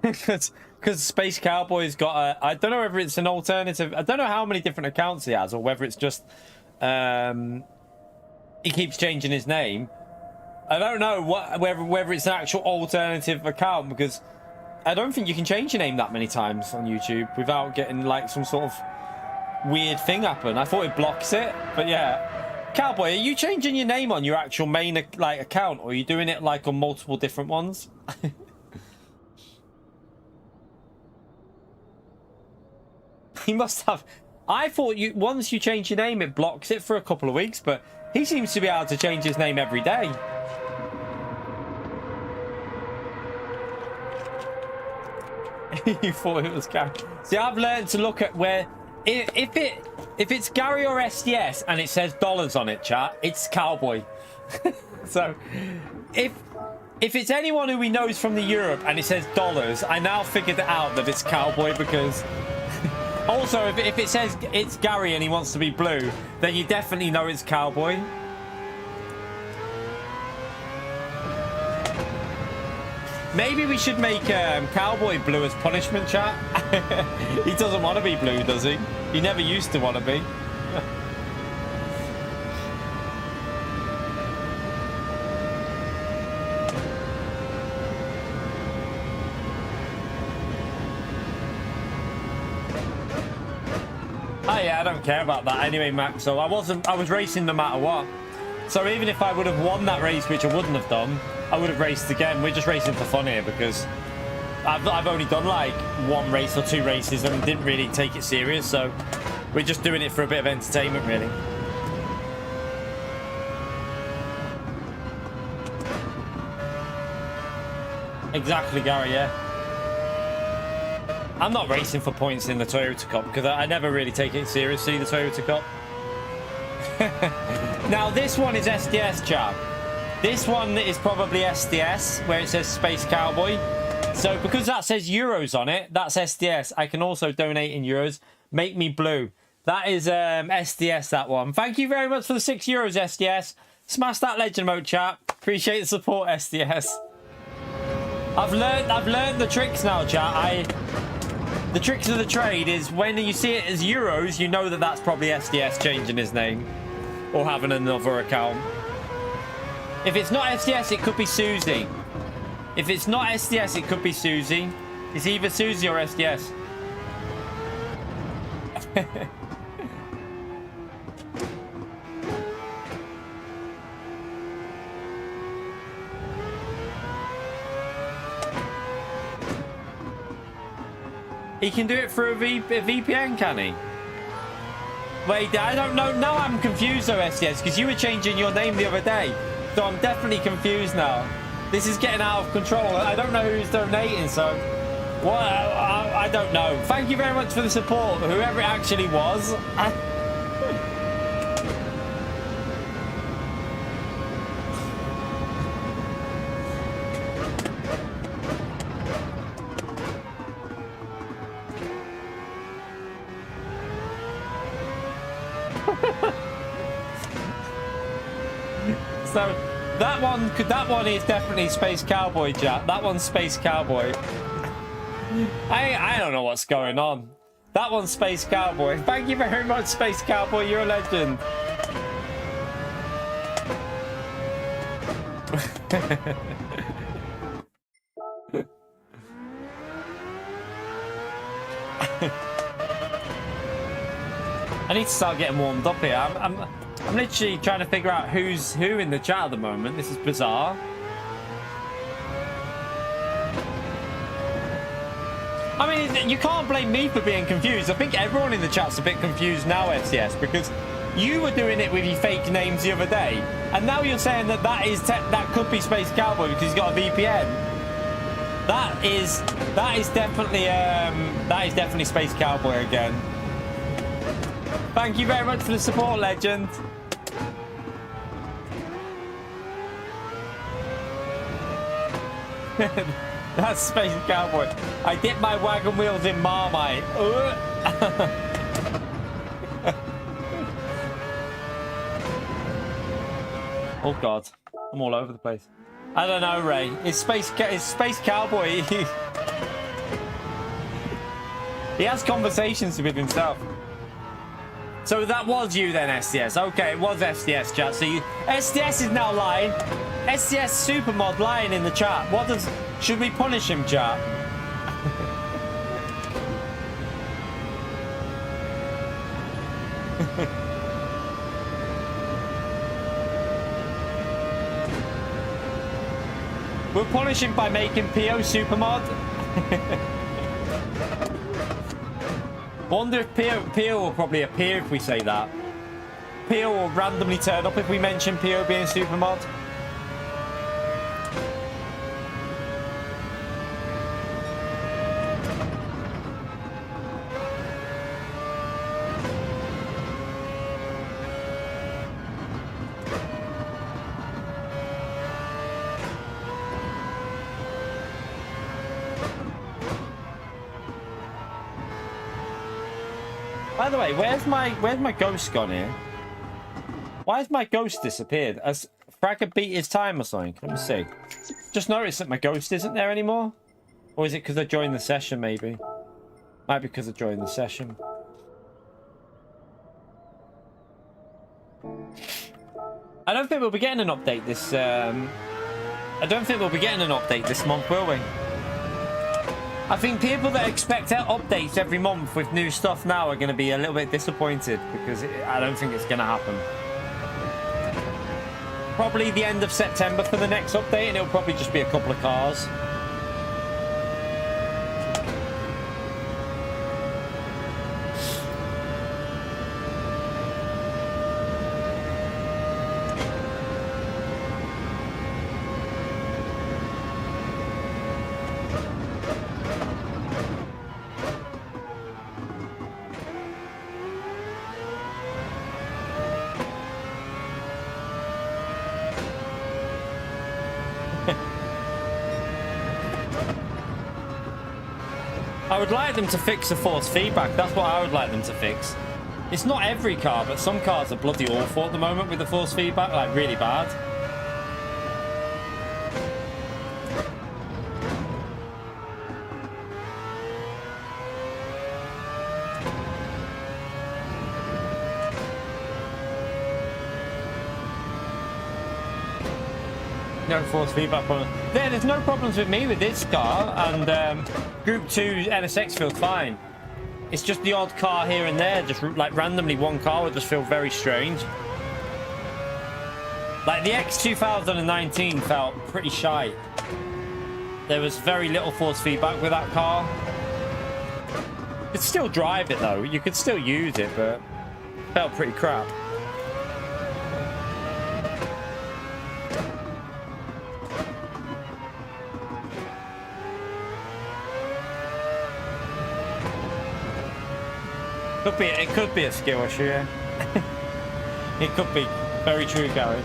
Because Space Cowboy's got a, I don't know whether it's an alternative, I don't know how many different accounts he has, or whether it's just he keeps changing his name. I don't know whether it's an actual alternative account, because I don't think you can change your name that many times on YouTube without getting like some sort of weird thing happen. I thought it blocks it, but yeah. Cowboy, are you changing your name on your actual main like account, or are you doing it like on multiple different ones? He must have. I thought you once you change your name, it blocks it for a couple of weeks, but he seems to be able to change his name every day. You thought it was Gary. See, I've learned to look at where if it's Gary or SDS and it says dollars on it, chat, it's Cowboy. So if it's anyone who he knows from the Europe and it says dollars, I now figured it out that it's Cowboy, because also if it says it's Gary and he wants to be blue, then you definitely know it's Cowboy. Maybe we should make Cowboy blue as punishment, chat. He doesn't want to be blue, does he? He never used to want to be. Oh yeah, I don't care about that anyway, Max. So I was racing no matter what. So even if I would have won that race, which I wouldn't have done, I would have raced again. We're just racing for fun here, because I've only done like 1 race or 2 races and didn't really take it serious. So we're just doing it for a bit of entertainment, really. Exactly, Gary, yeah. I'm not racing for points in the Toyota Cup, because I never really take it seriously, the Toyota Cup. Now, this one is SDS, chat. This one is probably SDS, where it says Space Cowboy. So because that says euros on it, that's SDS. I can also donate in euros. Make me blue. That is SDS, that one. Thank you very much for the €6, SDS. Smash that legend mode, chat. Appreciate the support, SDS. I've learned the tricks now, chat. The tricks of the trade is when you see it as euros, you know that that's probably SDS changing his name or having another account. If it's not SDS, it could be Susie. If it's not SDS, it could be Susie. It's either Susie or SDS. He can do it through a VPN, can he? Wait, I don't know. Now I'm confused though, SDS, because you were changing your name the other day. So I'm definitely confused now. This is getting out of control. I don't know who's donating, so... What? I don't know. Thank you very much for the support, whoever it actually was. So that one is definitely Space Cowboy, Jack. That one's Space Cowboy. I don't know what's going on. That one's Space Cowboy. Thank you very much, Space Cowboy. You're a legend. I need to start getting warmed up here. I'm literally trying to figure out who's who in the chat at the moment. This is bizarre. I mean, you can't blame me for being confused. I think everyone in the chat's a bit confused now, FCS, because you were doing it with your fake names the other day, and now you're saying that that could be Space Cowboy because he's got a VPN. That is definitely Space Cowboy again. Thank you very much for the support, legend. That's Space Cowboy. I dip my wagon wheels in Marmite. Oh God, I'm all over the place. I don't know, Ray. It's Space Cowboy. He has conversations with himself. So that was you then, SDS. Okay, it was SDS, chat. So SDS is now lying. SDS Supermod lying in the chat. Should we punish him, chat? We'll punish him by making PO Supermod. Wonder if PO will probably appear if we say that. PO will randomly turn up if we mention PO being Supermod. By the way, where's my ghost gone here? Why has my ghost disappeared? Has Fragger beat his time or something? Let me see. Just noticed that my ghost isn't there anymore. Or is it because I joined the session, maybe? Might be because I joined the session. I don't think we'll be getting an update this I don't think we'll be getting an update this month, will we? I think people that expect updates every month with new stuff now are going to be a little bit disappointed because I don't think it's going to happen. Probably the end of September for the next update, and it'll probably just be a couple of cars. I would like them to fix the force feedback. That's what I would like them to fix. It's not every car, but some cars are bloody awful at the moment with the force feedback, like really bad. No force feedback problem. There's no problems with me with this car, and Group 2 NSX feels fine. It's just the odd car here and there, just like randomly one car would just feel very strange. Like the X 2019 felt pretty shy. There was very little force feedback with that car. You could still drive it though, you could still use it, but it felt pretty crap. It could be a skill issue, yeah. It could be. Very true, Gary.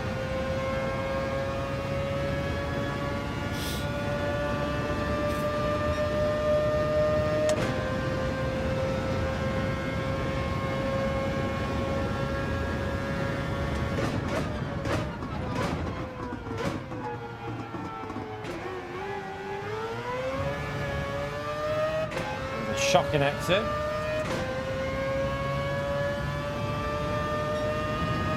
shocking exit.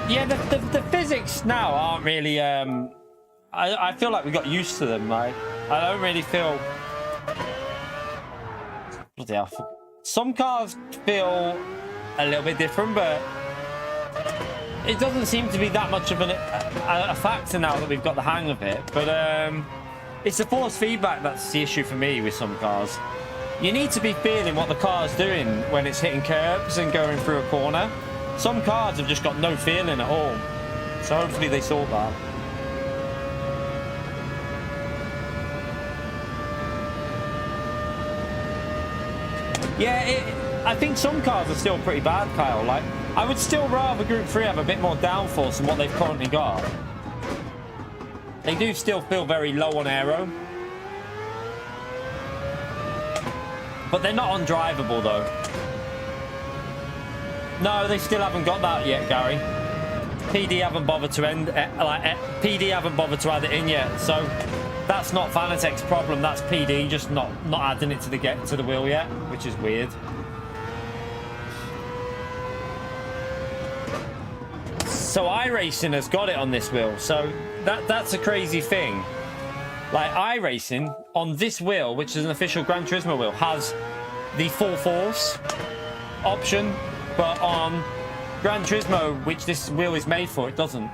Yeah, the physics now aren't really. I feel like we got used to them. Like, I don't really feel. Bloody hell. Some cars feel a little bit different, but it doesn't seem to be that much of a factor now that we've got the hang of it. But it's the force feedback that's the issue for me with some cars. You need to be feeling what the car's doing when it's hitting curbs and going through a corner. Some cars have just got no feeling at all. So hopefully they sort that. Yeah, I think some cars are still pretty bad, Kyle. Like, I would still rather Group 3 have a bit more downforce than what they've currently got. They do still feel very low on aero. But they're not undrivable, though. No, they still haven't got that yet, Gary. PD haven't bothered to PD haven't bothered to add it in yet. So that's not Fanatec's problem. That's PD just not adding it to the wheel yet, which is weird. So iRacing has got it on this wheel. So that's a crazy thing. Like, iRacing on this wheel, which is an official Gran Turismo wheel, has the full force option. But on Gran Turismo, which this wheel is made for, it doesn't.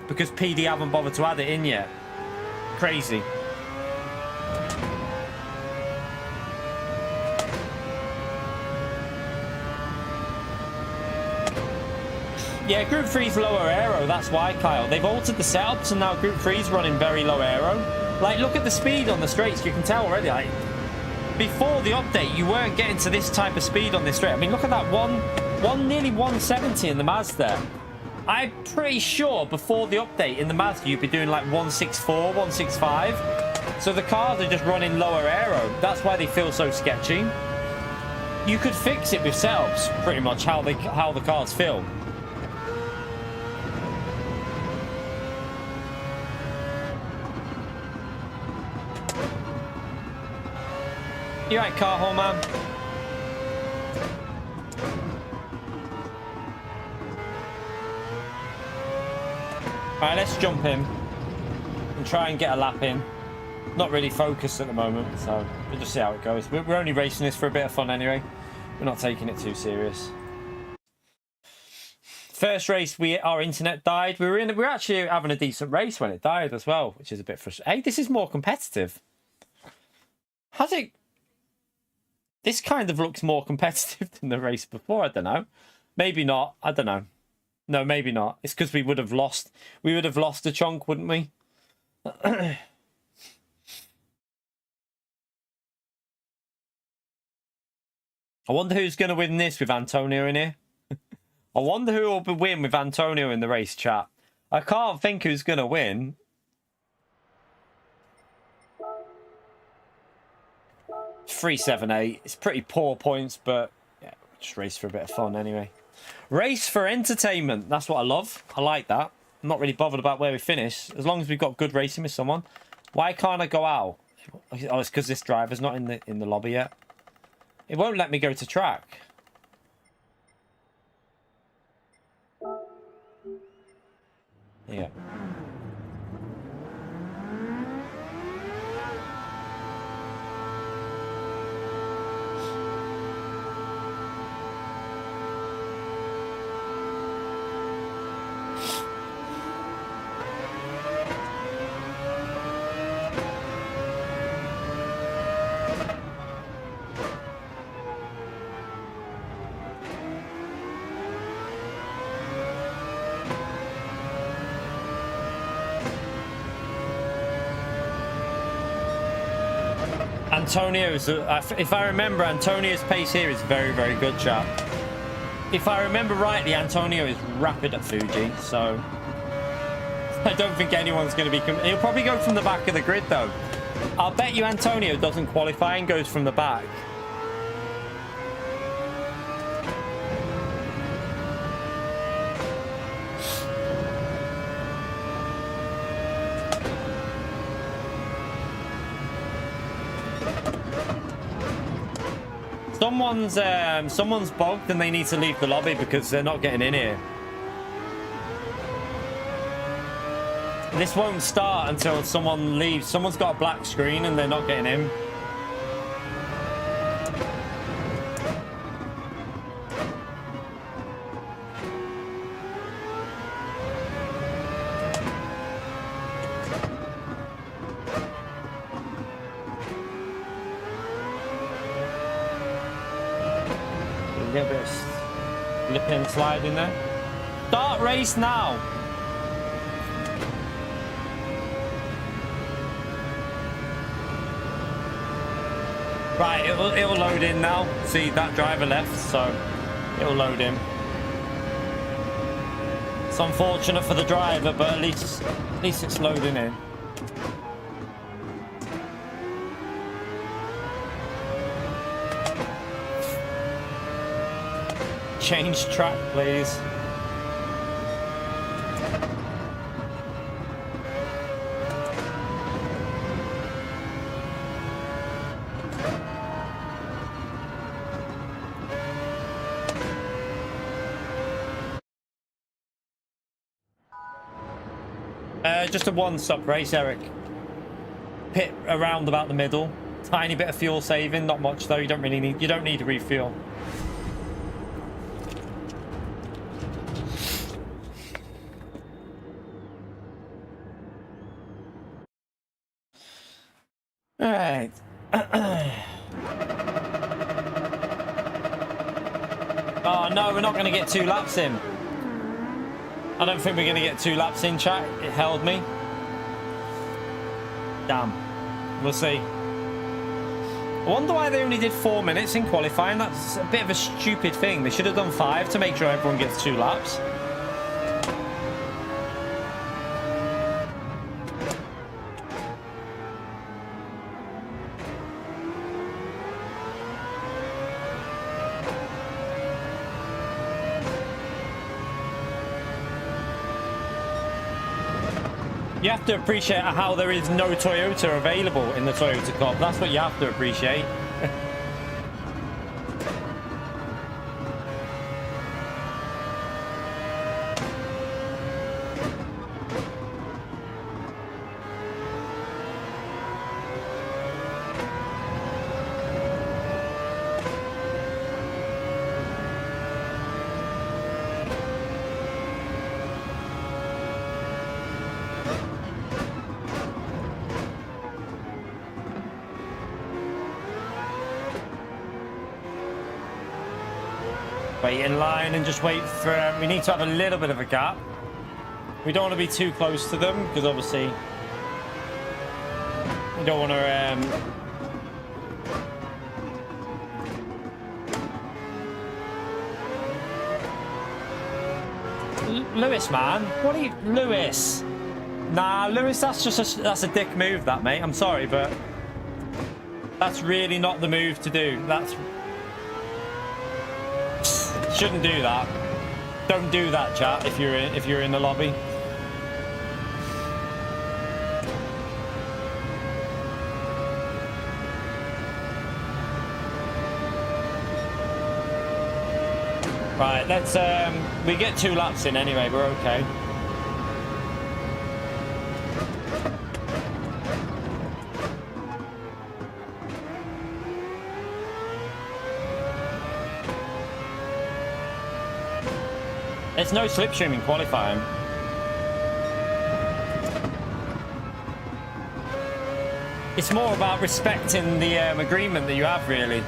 Because PD haven't bothered to add it in yet. Crazy. Yeah, Group 3's lower aero, that's why, Kyle. They've altered the setups and now Group 3's running very low aero. Like, look at the speed on the straights, you can tell already. Like, before the update, you weren't getting to this type of speed on this straight. I mean, look at that nearly 170 in the Mazda. I'm pretty sure before the update in the Mazda, you'd be doing like 164, 165. So the cars are just running lower aero. That's why they feel so sketchy. You could fix it with setups, pretty much, how the cars feel. You right, Carhole man? Alright, let's jump in and try and get a lap in. Not really focused at the moment, so we'll just see how it goes. We're only racing this for a bit of fun anyway. We're not taking it too serious. First race, our internet died. We're actually having a decent race when it died as well, which is a bit frustrating. Hey, this is more competitive. Has it? This kind of looks more competitive than the race before. I don't know. Maybe not. I don't know. No, maybe not. It's because we would have lost. We would have lost a chunk, wouldn't we? I wonder who's going to win this with Antonio in here. I wonder who will win with Antonio in the race, chat. I can't think who's going to win. It's 378. It's pretty poor points, but yeah, just race for a bit of fun anyway. Race for entertainment. That's what I love. I like that. I'm not really bothered about where we finish, as long as we've got good racing with someone. Why can't I go out? Oh, it's because this driver's not in the lobby yet. It won't let me go to track. Yeah. Antonio's, if I remember, Antonio's pace here is very, very good, chap. If I remember rightly, Antonio is rapid at Fuji, so I don't think anyone's going to be... He'll probably go from the back of the grid, though. I'll bet you Antonio doesn't qualify and goes from the back. Someone's bogged and they need to leave the lobby because they're not getting in here. This won't start until someone leaves. Someone's got a black screen and they're not getting in. Get a bit of slipping and sliding there. Start race now. Right, it'll load in now. See, that driver left, so it'll load in. It's unfortunate for the driver, but at least it's loading in. Change track, please. Just a one-stop race, Eric. Pit around about the middle. Tiny bit of fuel saving, not much though. You don't need to refuel. All right. Oh no, we're not going to get 2 laps in. I don't think we're going to get 2 laps in, chat. It held me. Damn. We'll see. I wonder why they only did 4 minutes in qualifying. That's a bit of a stupid thing. They should have done 5 to make sure everyone gets 2 laps. You have to appreciate how there is no Toyota available in the Toyota Cup. That's what you have to appreciate. Wait in line and just wait for... we need to have a little bit of a gap. We don't want to be too close to them because obviously we don't want to... Lewis, man. What are you... Lewis. Nah, Lewis, that's a dick move, that, mate. I'm sorry, but that's really not the move to do. That's... shouldn't do that. Don't do that, chat, if you're in the lobby. Right, let's we get 2 laps in anyway, we're okay. There's no slipstream in qualifying. It's more about respecting the agreement that you have, really.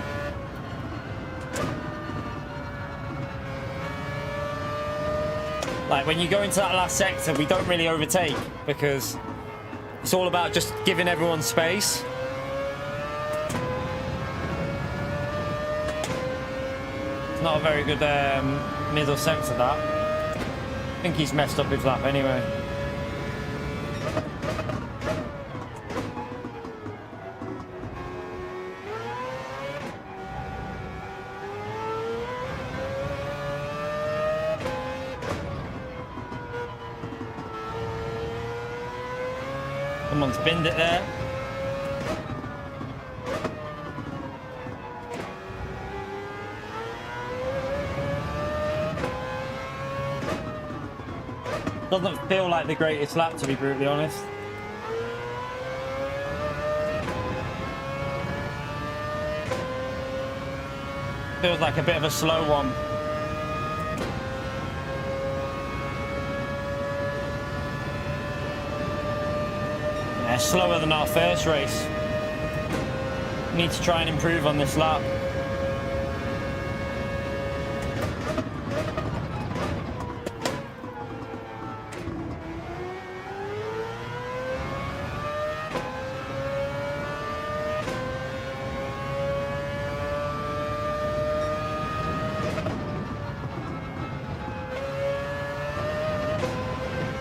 Like, when you go into that last sector, we don't really overtake because it's all about just giving everyone space. It's not a very good middle sector, that. I think he's messed up his lap anyway. Someone's binned it there. Doesn't feel like the greatest lap, to be brutally honest. Feels like a bit of a slow one. Yeah, slower than our first race. Need to try and improve on this lap.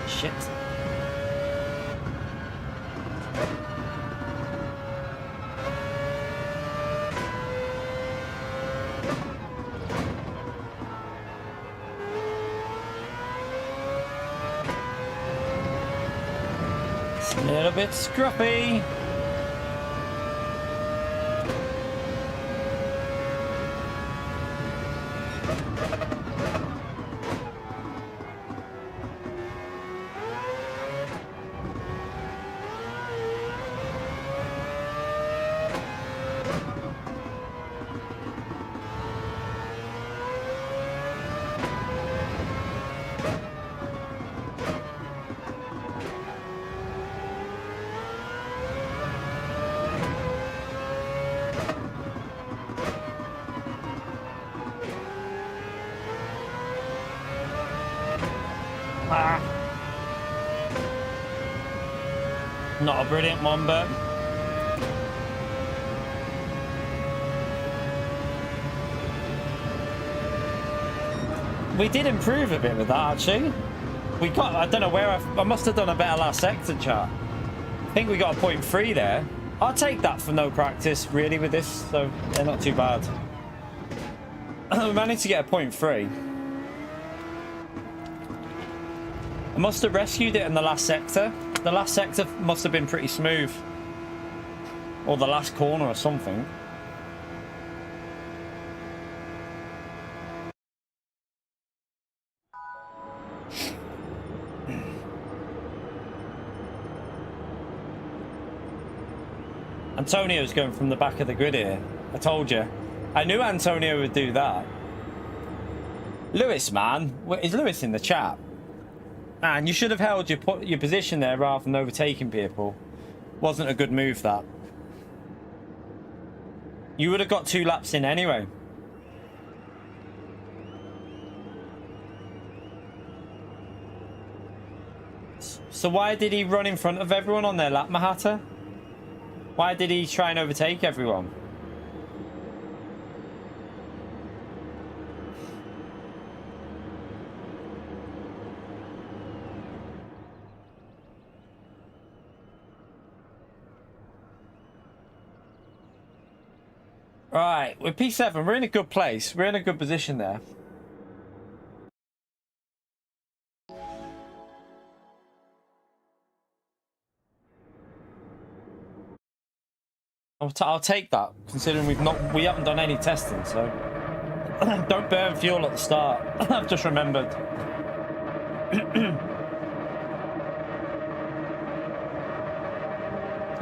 Shit. It's a little bit scruffy. Not a brilliant one, but we did improve a bit with that, actually. We got, I don't know where I must have done a better last sector, chat. I think we got a 0.3 there. I'll take that for no practice, really, with this, so they're not too bad. We managed to get a 0.3. I must have rescued it in the last sector. The last sector must have been pretty smooth. Or the last corner or something. Antonio's going from the back of the grid here. I told you. I knew Antonio would do that. Lewis, man. Is Lewis in the chat? Man, you should have held your position there rather than overtaking people. Wasn't a good move, that. You would have got 2 laps in anyway. So why did he run in front of everyone on their lap, Mahata? Why did he try and overtake everyone? Right, we're P7. We're in a good place. We're in a good position there. I'll take that, considering we haven't done any testing, so don't burn fuel at the start. I've just remembered.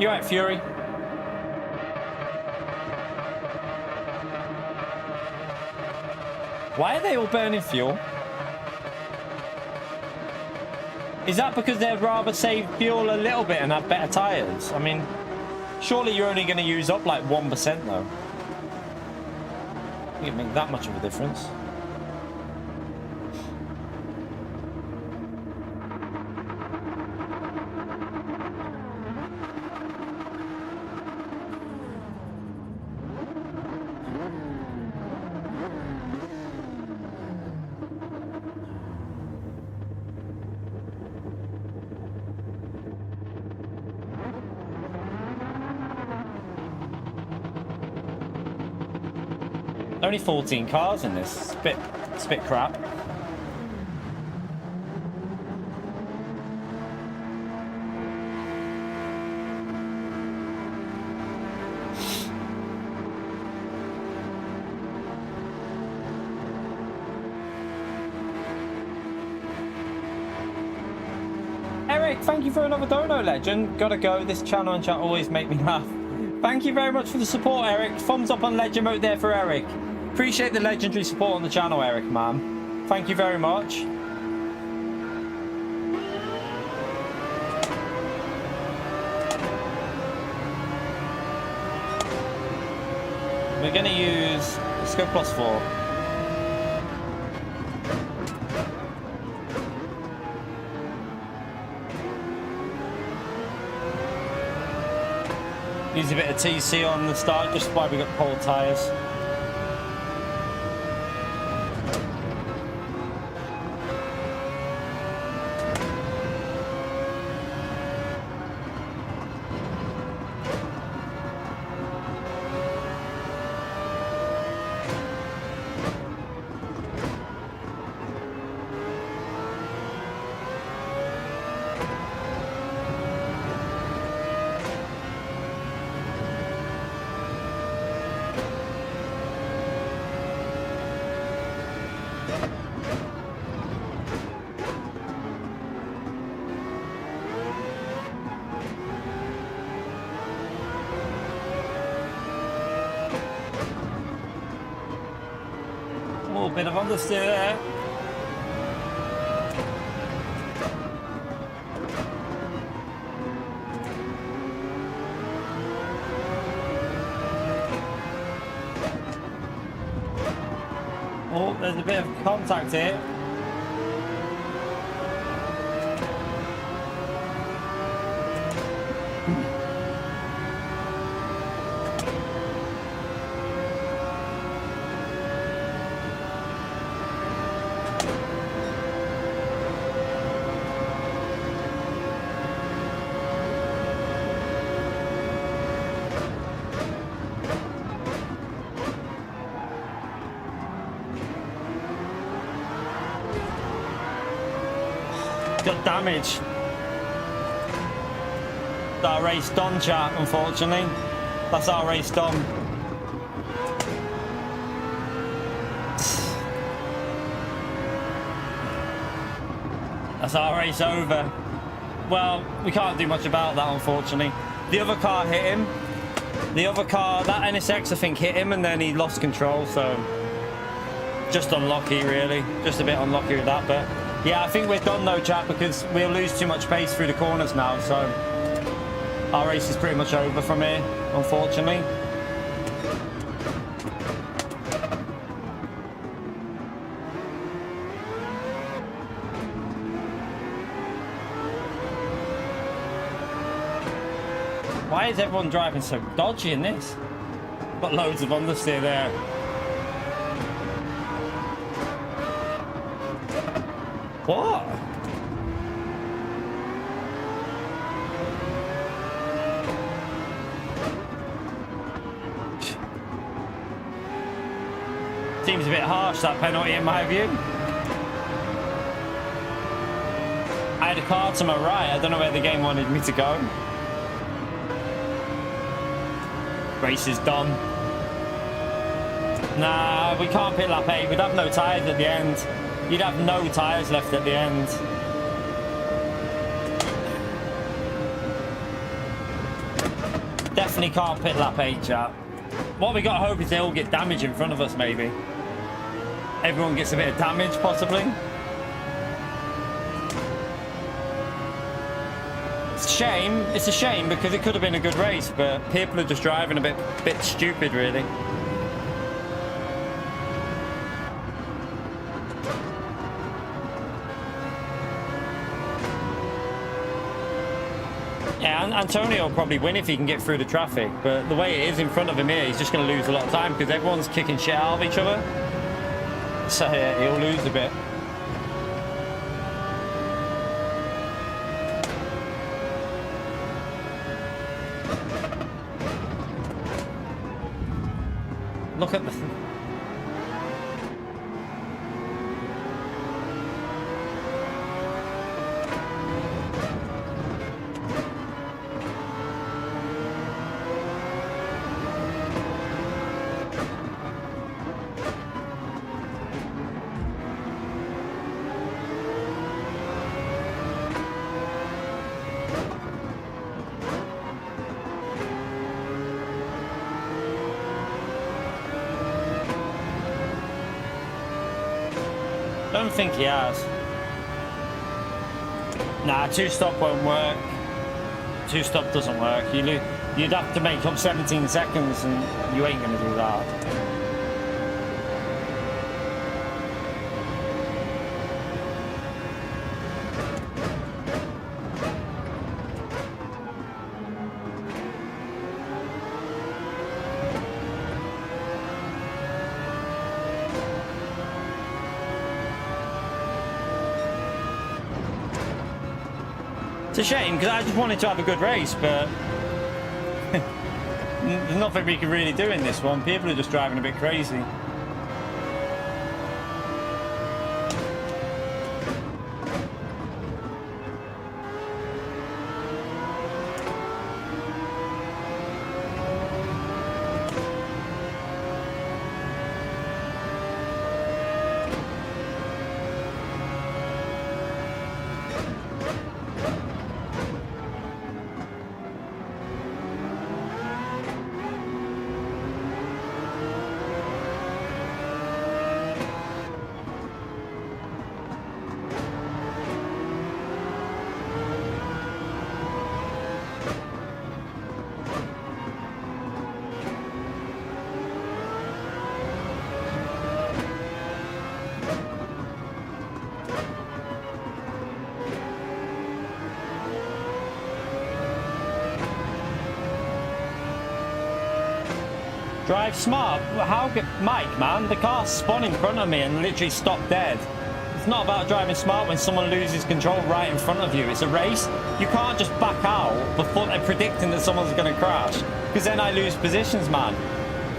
You alright, Fury? Why are they all burning fuel? Is that because they'd rather save fuel a little bit and have better tyres? I mean, surely you're only going to use up like 1% though. You can make that much of a difference. Only 14 cars in this. It's a bit crap. Eric, thank you for another dono, legend. Gotta go. This channel and chat always make me laugh. Thank you very much for the support, Eric. Thumbs up on legend mode there for Eric. Appreciate the legendary support on the channel, Eric, man. Thank you very much. We're gonna use, let's go +4. Use a bit of TC on the start, just why we got cold tires. Oh, bit of understeer there. Oh, there's a bit of contact here. Got damage. Our race done, chat, unfortunately. That's our race done. That's our race over. Well, we can't do much about that, unfortunately. The other car hit him. The other car, that NSX, I think, hit him and then he lost control, so just unlucky, really. Just a bit unlucky with that, but yeah, I think we're done though, chat, because we'll lose too much pace through the corners now, so our race is pretty much over from here, unfortunately. Why is everyone driving so dodgy in this? Got loads of understeer there. What? Seems a bit harsh, that penalty, in my view. I had a car to my right. I don't know where the game wanted me to go. Race is done. Nah, we can't pit lap 8. We'd have no tyres at the end. You'd have no tyres left at the end. Definitely can't pit lap 8, chat. What we got to hope is they all get damage in front of us, maybe. Everyone gets a bit of damage, possibly. It's a shame. It's a shame because it could have been a good race, but people are just driving a bit stupid, really. Yeah, Antonio will probably win if he can get through the traffic, but the way it is in front of him here, he's just going to lose a lot of time because everyone's kicking shit out of each other. So yeah, he'll lose a bit. Look at the... Don't think he has. Nah, two-stop won't work. Two-stop doesn't work. You'd have to make up 17 seconds, and you ain't gonna do that. It's a shame, because I just wanted to have a good race, but there's nothing we can really do in this one. People are just driving a bit crazy. Drive smart. How good, Mike, man? The car spun in front of me and literally stopped dead. It's not about driving smart when someone loses control right in front of you. It's a race. You can't just back out before they're predicting that someone's going to crash, because then I lose positions, man.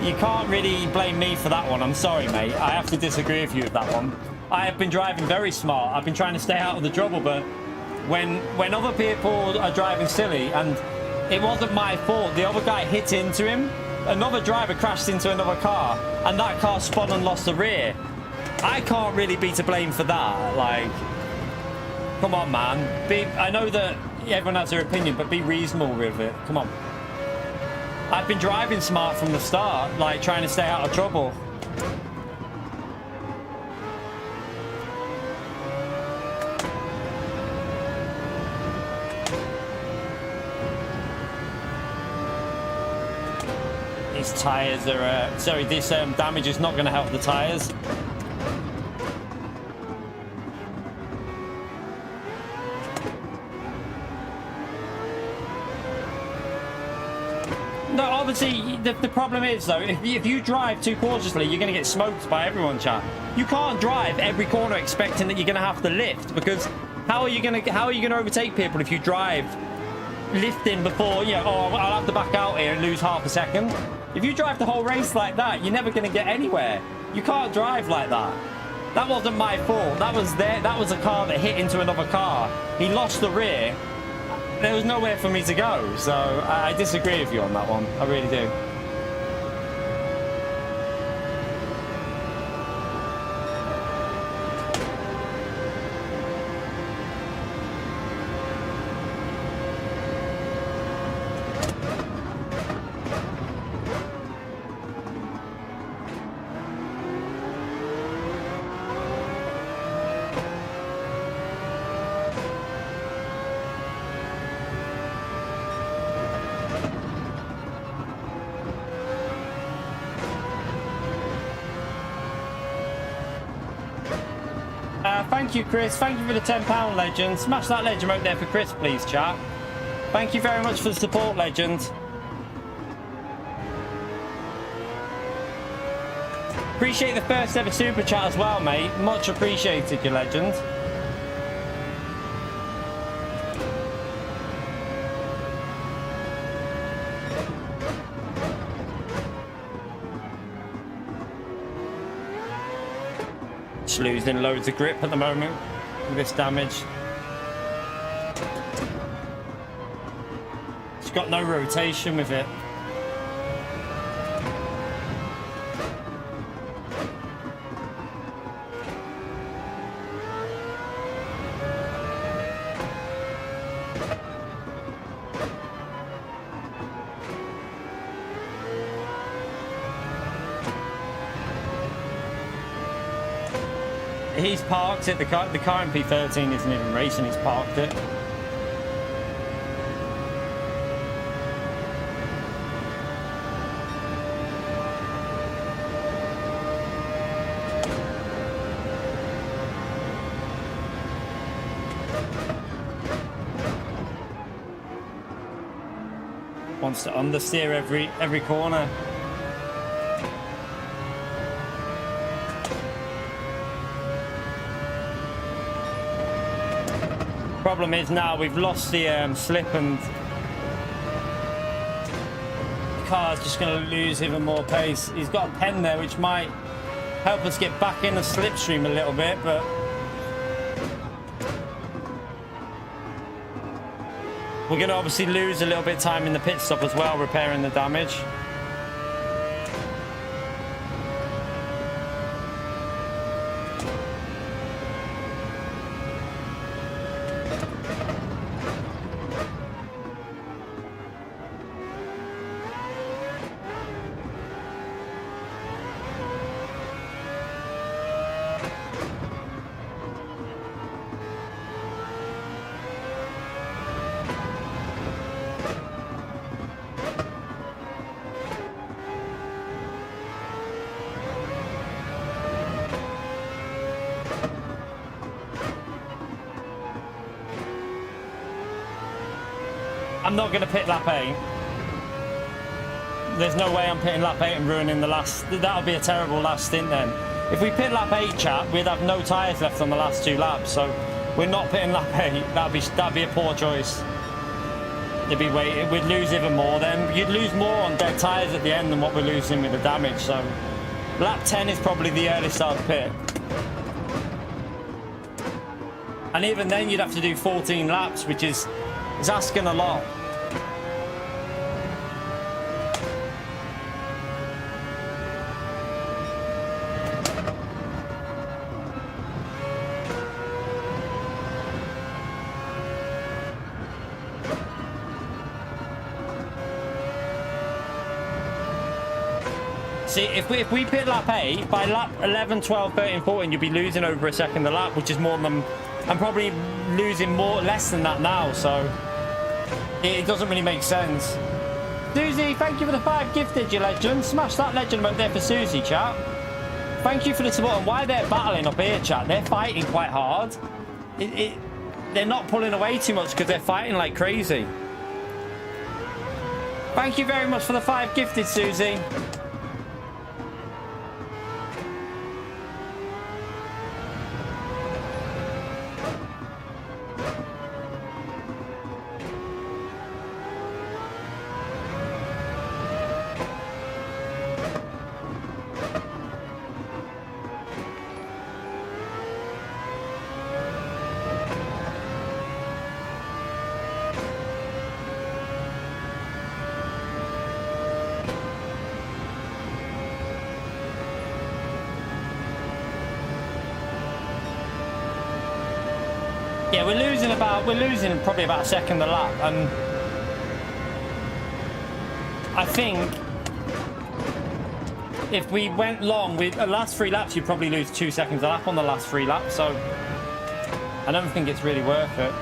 You can't really blame me for that one. I'm sorry, mate. I have to disagree with you with that one. I have been driving very smart. I've been trying to stay out of the trouble, but when other people are driving silly, and it wasn't my fault, the other guy hit into him. Another driver crashed into another car, and that car spun and lost the rear. I can't really be to blame for that. Like, come on, man. I know that everyone has their opinion, but be reasonable with it. Come on. I've been driving smart from the start, like trying to stay out of trouble. These tyres are, sorry, this damage is not going to help the tyres. No, obviously, the problem is, though, if you drive too cautiously, you're going to get smoked by everyone, chat. You can't drive every corner expecting that you're going to have to lift, because how are you going to overtake people if you drive lifting before, you know, oh, I'll have to back out here and lose half a second? If you drive the whole race like that, you're never going to get anywhere. You can't drive like that. That wasn't my fault. That was a car that hit into another car. He lost the rear. There was nowhere for me to go. So I disagree with you on that one. I really do. Thank you, Chris. Thank you for the £10 legend. Smash that legend out there for Chris, please, chat. Thank you very much for the support, legend. Appreciate the first ever super chat as well, mate. Much appreciated, you legend. Just losing loads of grip at the moment with this damage. It's got no rotation with it. He's parked it. The car MP13 isn't even racing. He's parked it. Wants to understeer every corner. Problem is now we've lost the slip, and the car's just going to lose even more pace. He's got a pen there which might help us get back in the slipstream a little bit, but we're going to obviously lose a little bit of time in the pit stop as well, repairing the damage. I'm not going to pit lap 8. There's no way I'm pitting lap 8 and ruining the last. That would be a terrible last stint then. If we pit lap 8, chat, we'd have no tyres left on the last 2 laps. So we're not pitting lap 8. That'd be a poor choice. We'd lose even more then. You'd lose more on dead tyres at the end than what we're losing with the damage. So lap 10 is probably the earliest I'd pit. And even then you'd have to do 14 laps, which is asking a lot. See, if we pit lap 8, by lap 11, 12, 13, 14, you'll be losing over a second a lap, which is more than... I'm probably losing less than that now, so... It doesn't really make sense. Susie, thank you for the 5 gifted, you legend. Smash that legend up there for Susie, chat. Thank you for the support. And why they're battling up here, chat, they're fighting quite hard. They're not pulling away too much because they're fighting like crazy. Thank you very much for the 5 gifted, Susie. Yeah, we're losing probably about a second a lap, and I think if we went long with the last 3 laps, you'd probably lose 2 seconds a lap on the last 3 laps, so I don't think it's really worth it.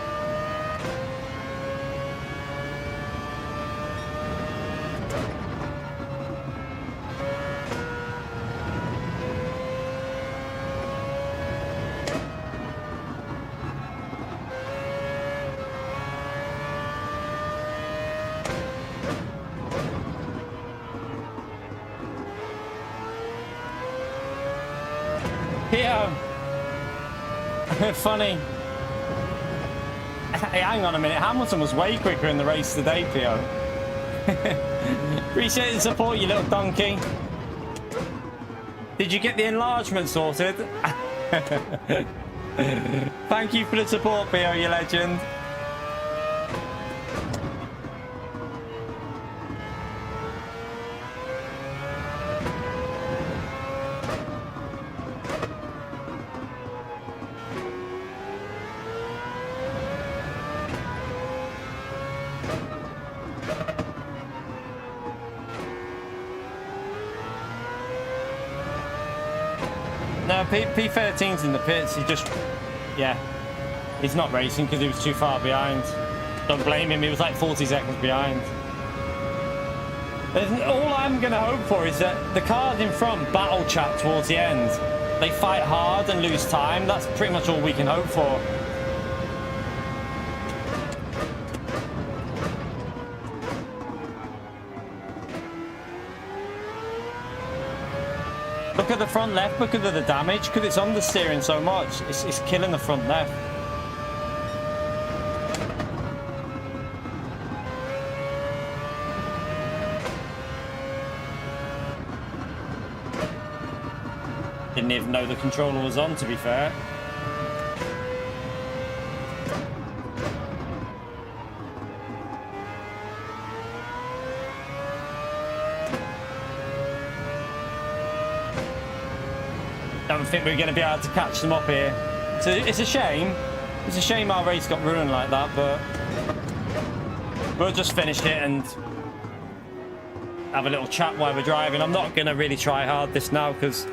Funny. Hey, hang on a minute. Hamilton was way quicker in the race today, Pio. Appreciate the support, you little donkey. Did you get the enlargement sorted? Thank you for the support, Pio, you legend. No, P13's in the pits. He just, yeah, he's not racing because he was too far behind. Don't blame him. He was like 40 seconds behind. All I'm going to hope for is that the cars in front battle chat towards the end. They fight hard and lose time. That's pretty much all we can hope for. Look at the front left because of the damage, because it's understeering so much. It's killing the front left. Didn't even know the controller was on, to be fair. Don't think we're going to be able to catch them up here. So it's a shame. It's a shame our race got ruined like that, but we'll just finish it and have a little chat while we're driving. I'm not going to really try hard this now because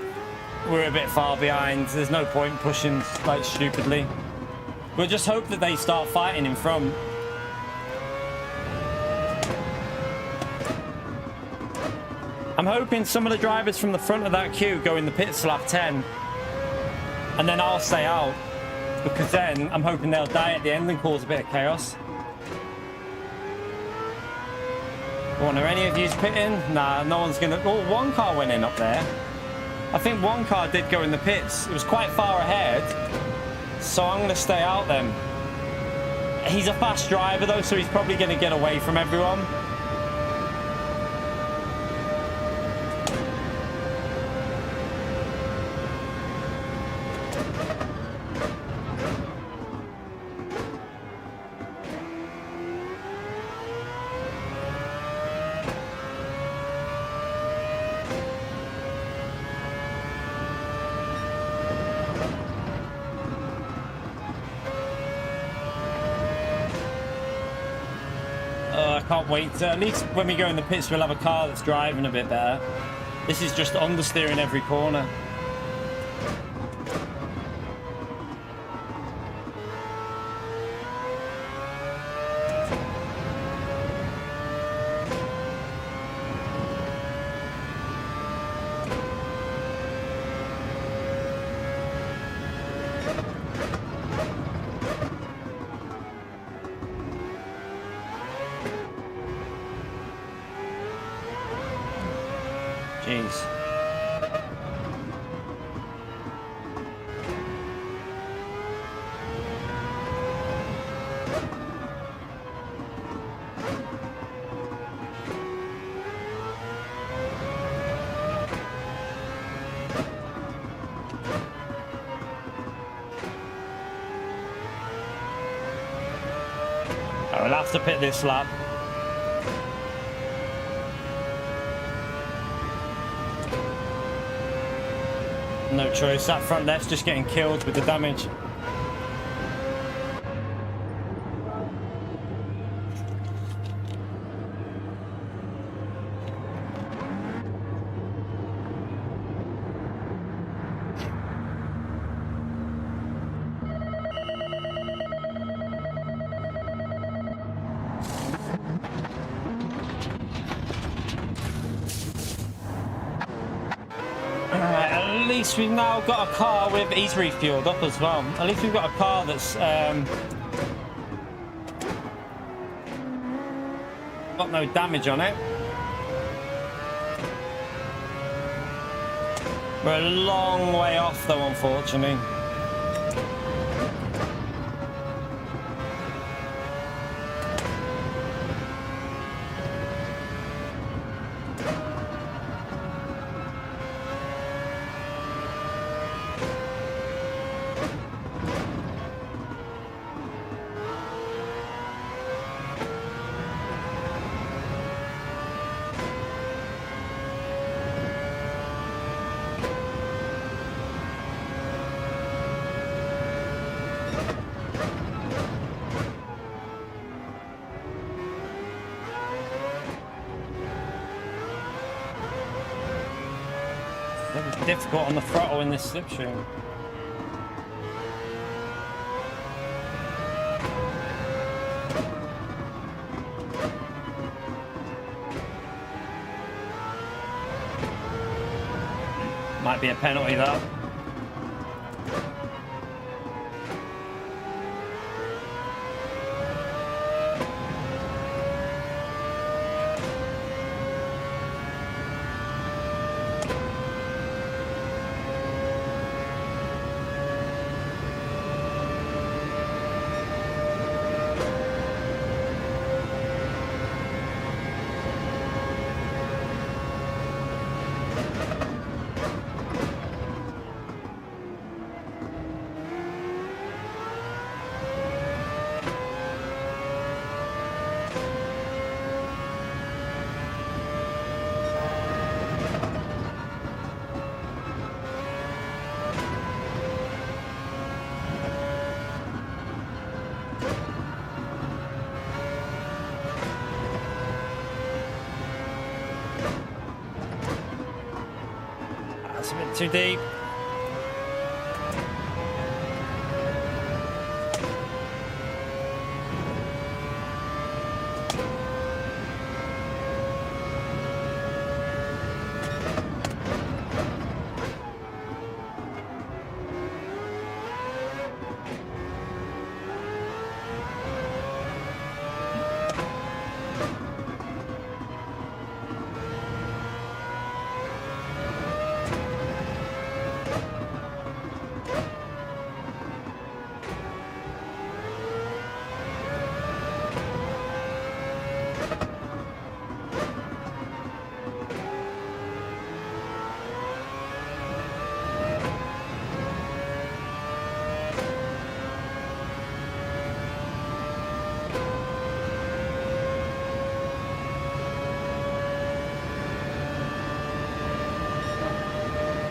we're a bit far behind. There's no point pushing like stupidly. We'll just hope that they start fighting in front. I'm hoping some of the drivers from the front of that queue go in the pits lap 10. And then I'll stay out. Because then I'm hoping they'll die at the end and cause a bit of chaos. Are any of you pitting? Nah, no one's gonna... Oh, one car went in up there. I think one car did go in the pits. It was quite far ahead. So I'm gonna stay out then. He's a fast driver though, so he's probably gonna get away from everyone. Can't wait. At least when we go in the pits, we'll have a car that's driving a bit better. This is just understeering every corner. Jeez. I will have to pit this lap. No choice, that front left's just getting killed with the damage. At least we've now got a car with, he's refueled up as well. At least we've got a car that's got no damage on it. We're a long way off though, unfortunately. It's difficult on the throttle in this slipstream. Might be a penalty though. That's a bit too deep.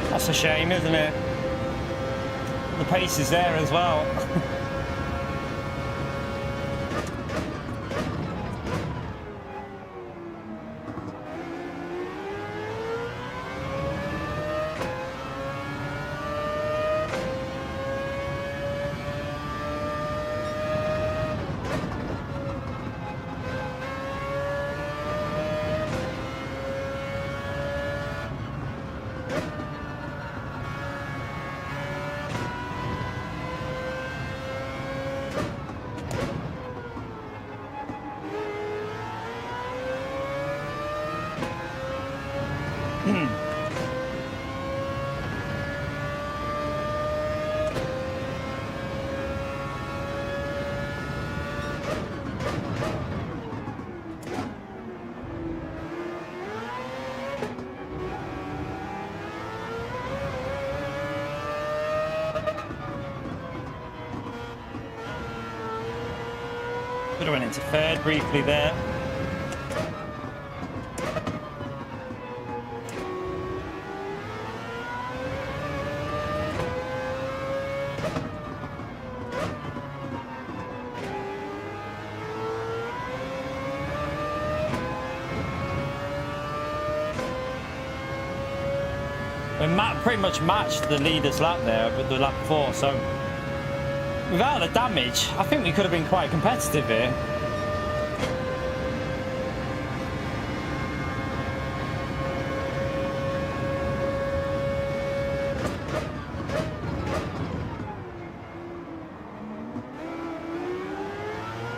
That's a shame, isn't it? The pace is there as well. Could have went into third briefly there. Matt pretty much matched the leader's lap there with the lap before, so without the damage, I think we could have been quite competitive here.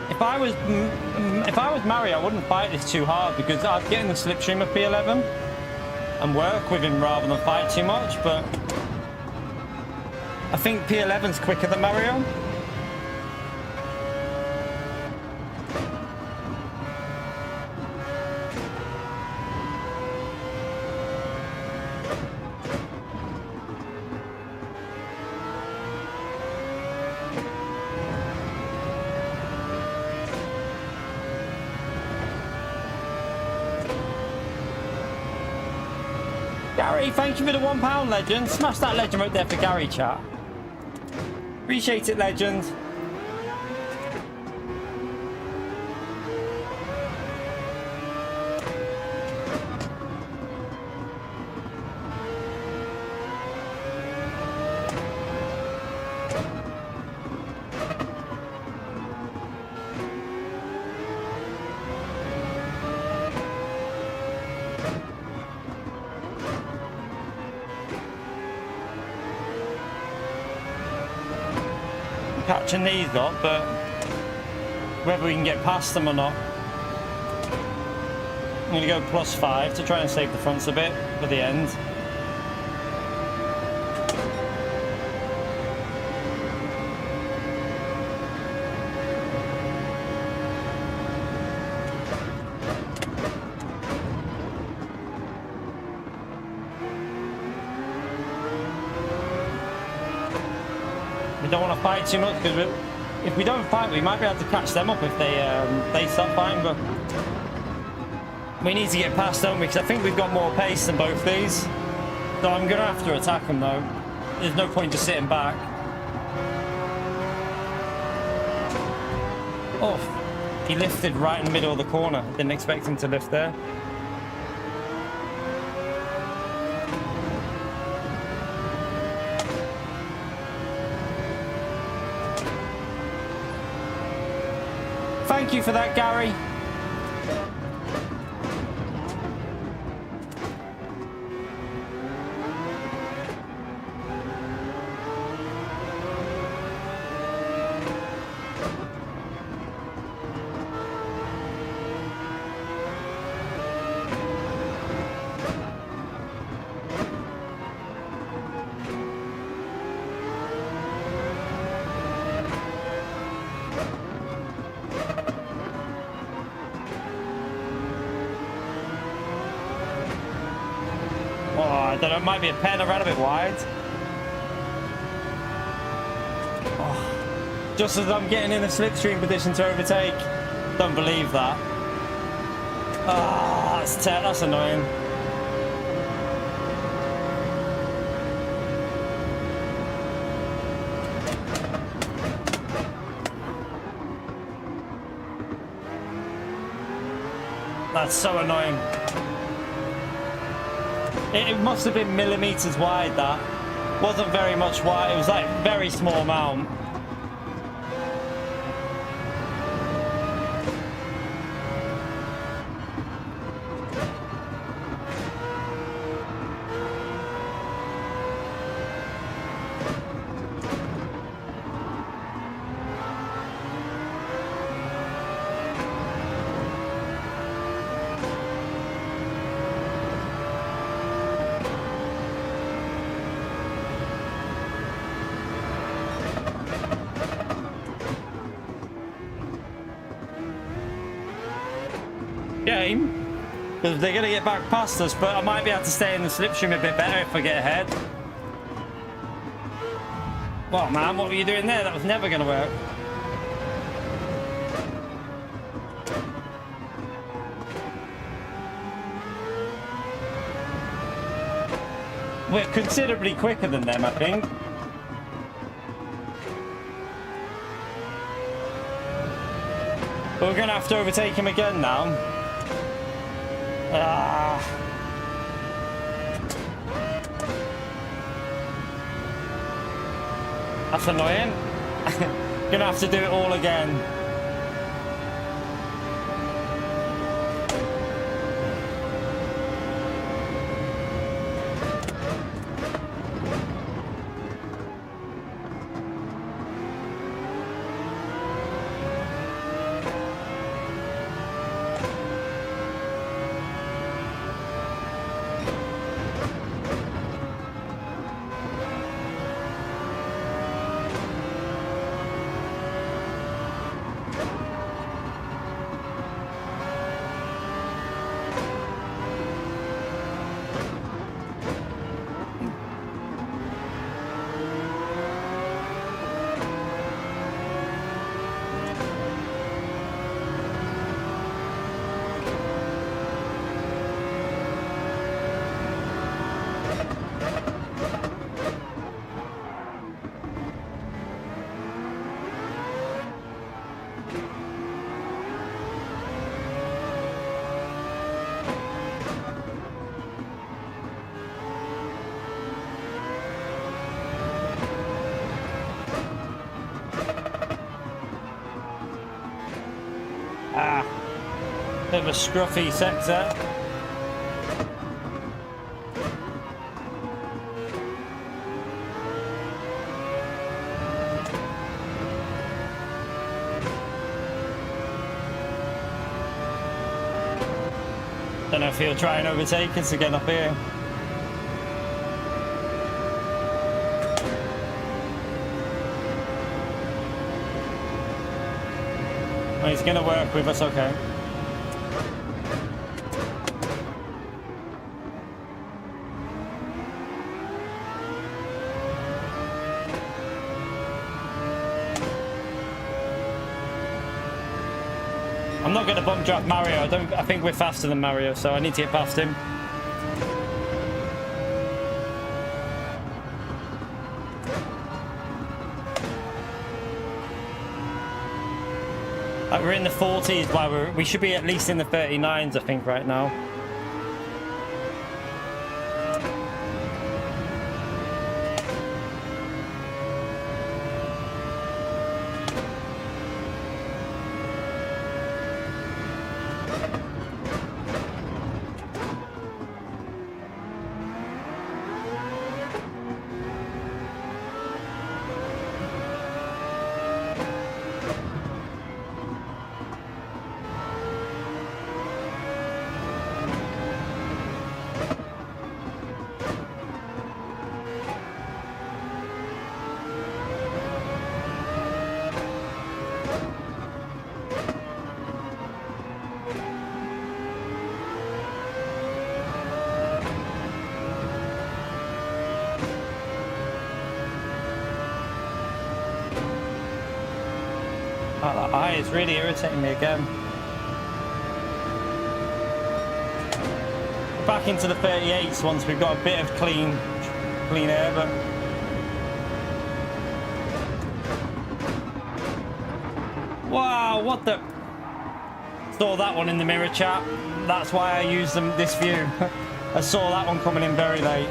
If I was Mario, I wouldn't fight this too hard because I'd get in the slipstream of P11 and work with him rather than fight too much, but I think P11's quicker than Mario. Gary, thank you for the £1 legend. Smash that legend right there for Gary, chat. Appreciate it, legend. catching these up, but whether we can get past them or not. I'm going to go +5 to try and save the fronts a bit for the end. We don't want to fight too much because if we don't fight, we might be able to catch them up if they stop fighting. But we need to get past them because I think we've got more pace than both these. So I'm going to have to attack them though. There's no point just sitting back. Oh, he lifted right in the middle of the corner. Didn't expect him to lift there. Thank you for that, Gary. I don't know, it might be a pen. I ran a bit wide. Oh, just as I'm getting in a slipstream position to overtake. Don't believe that. Ah, oh, that's annoying. That's so annoying. It must have been millimeters wide, that. Wasn't very much wide, it was like very small amount. Game, because they're going to get back past us, but I might be able to stay in the slipstream a bit better if I get ahead. Well, man, what were you doing there? That was never going to work. We're considerably quicker than them, I think. But we're going to have to overtake him again now. Ah. That's annoying. Gonna have to do it all again. Bit of a scruffy sector. Don't know if he'll try and overtake us again up here. Well, he's going to work with us, okay. I'm not going to bump drop Mario. I think we're faster than Mario, so I need to get past him. We're in the 40s, while we should be at least in the 39s, I think, right now. Oh, that eye is really irritating me again. Back into the 38s once we've got a bit of clean air, but wow, what the? Saw that one in the mirror chat. That's why I used this view. I saw that one coming in very late.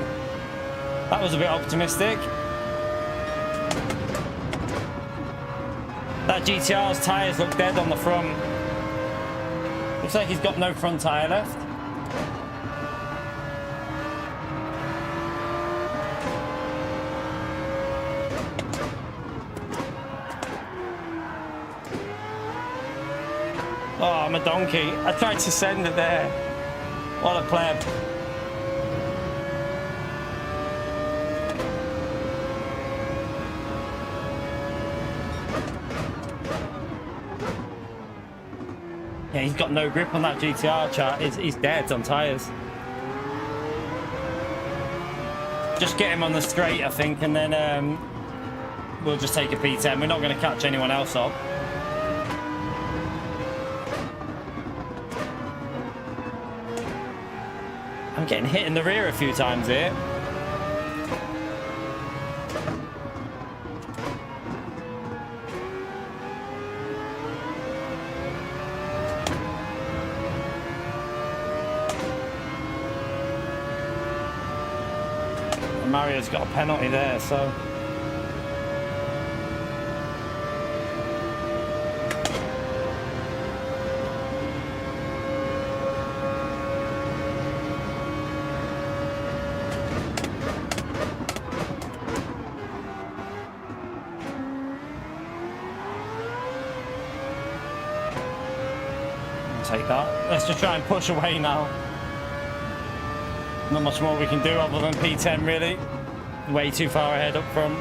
That was a bit optimistic. That GTR's tyres look dead on the front. Looks like he's got no front tyre left. Oh, I'm a donkey. I tried to send it there. What a pleb. Yeah, he's got no grip on that GTR chat. He's dead on tyres. Just get him on the straight, I think, and then we'll just take a P10. We're not going to catch anyone else up. I'm getting hit in the rear a few times here. Mario's got a penalty there, so take that. Let's just try and push away now. Not much more we can do other than P10, really. Way too far ahead up front.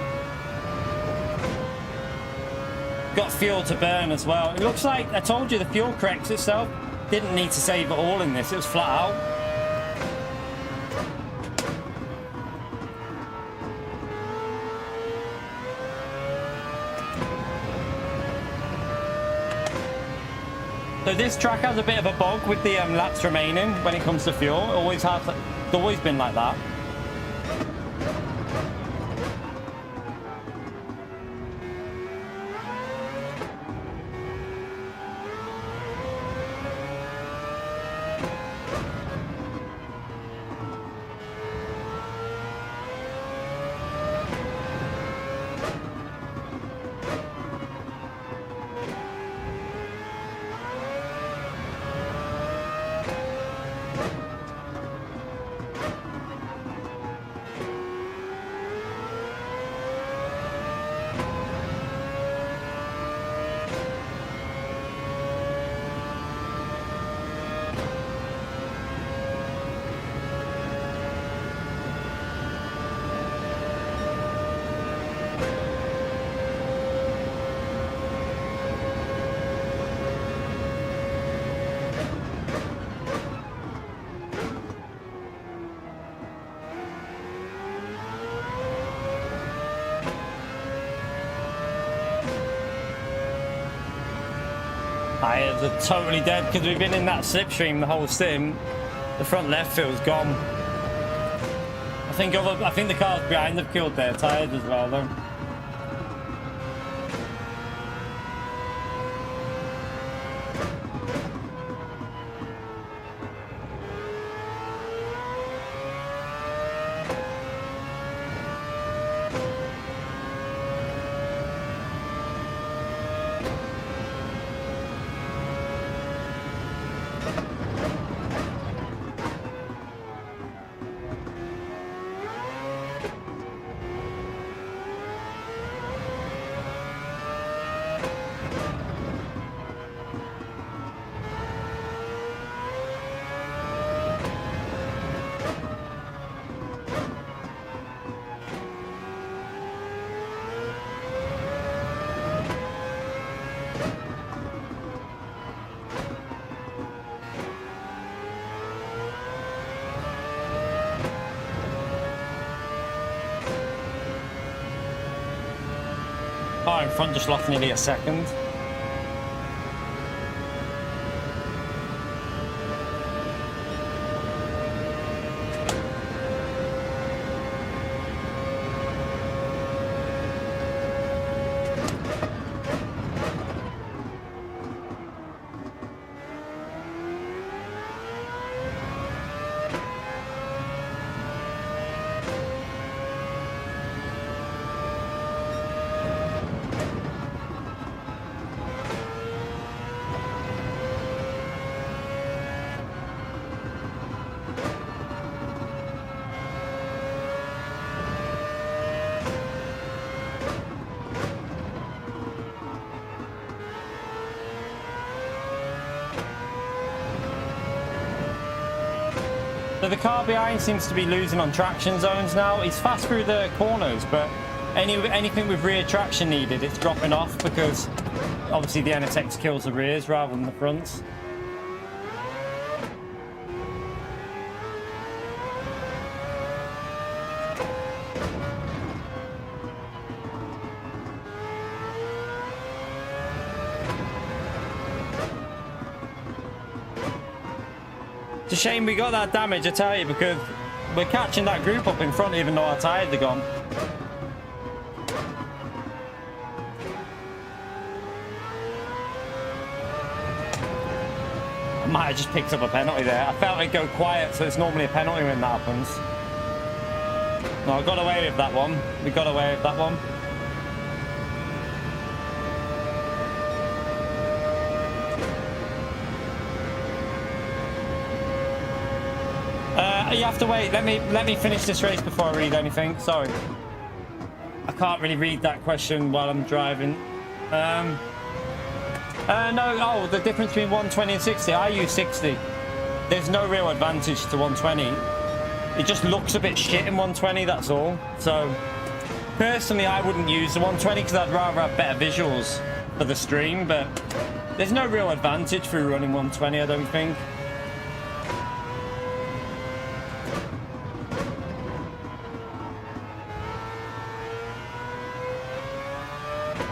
Got fuel to burn as well. It looks like, I told you, the fuel corrects itself. Didn't need to save it all in this, it was flat out. So this track has a bit of a bog with the laps remaining when it comes to fuel. It always has, it's always been like that. Tires are totally dead because we've been in that slipstream the whole sim. The front left feels gone. I think the cars behind have killed their tires as well though. Car in front just lost nearly a second. So the car behind seems to be losing on traction zones now. He's fast through the corners, but anything with rear traction needed, it's dropping off because obviously the NSX kills the rears rather than the fronts. It's a shame we got that damage, I tell you, because we're catching that group up in front even though our tyres are gone. I might have just picked up a penalty there. I felt it go quiet, so it's normally a penalty when that happens. No, I got away with that one. We got away with that one. You have to wait. Let me finish this race before I read anything. Sorry, I can't really read that question while I'm driving. No. Oh, the difference between 120 and 60. I use 60. There's no real advantage to 120. It just looks a bit shit in 120. That's all. So personally, I wouldn't use the 120 because I'd rather have better visuals for the stream. But there's no real advantage through running 120. I don't think.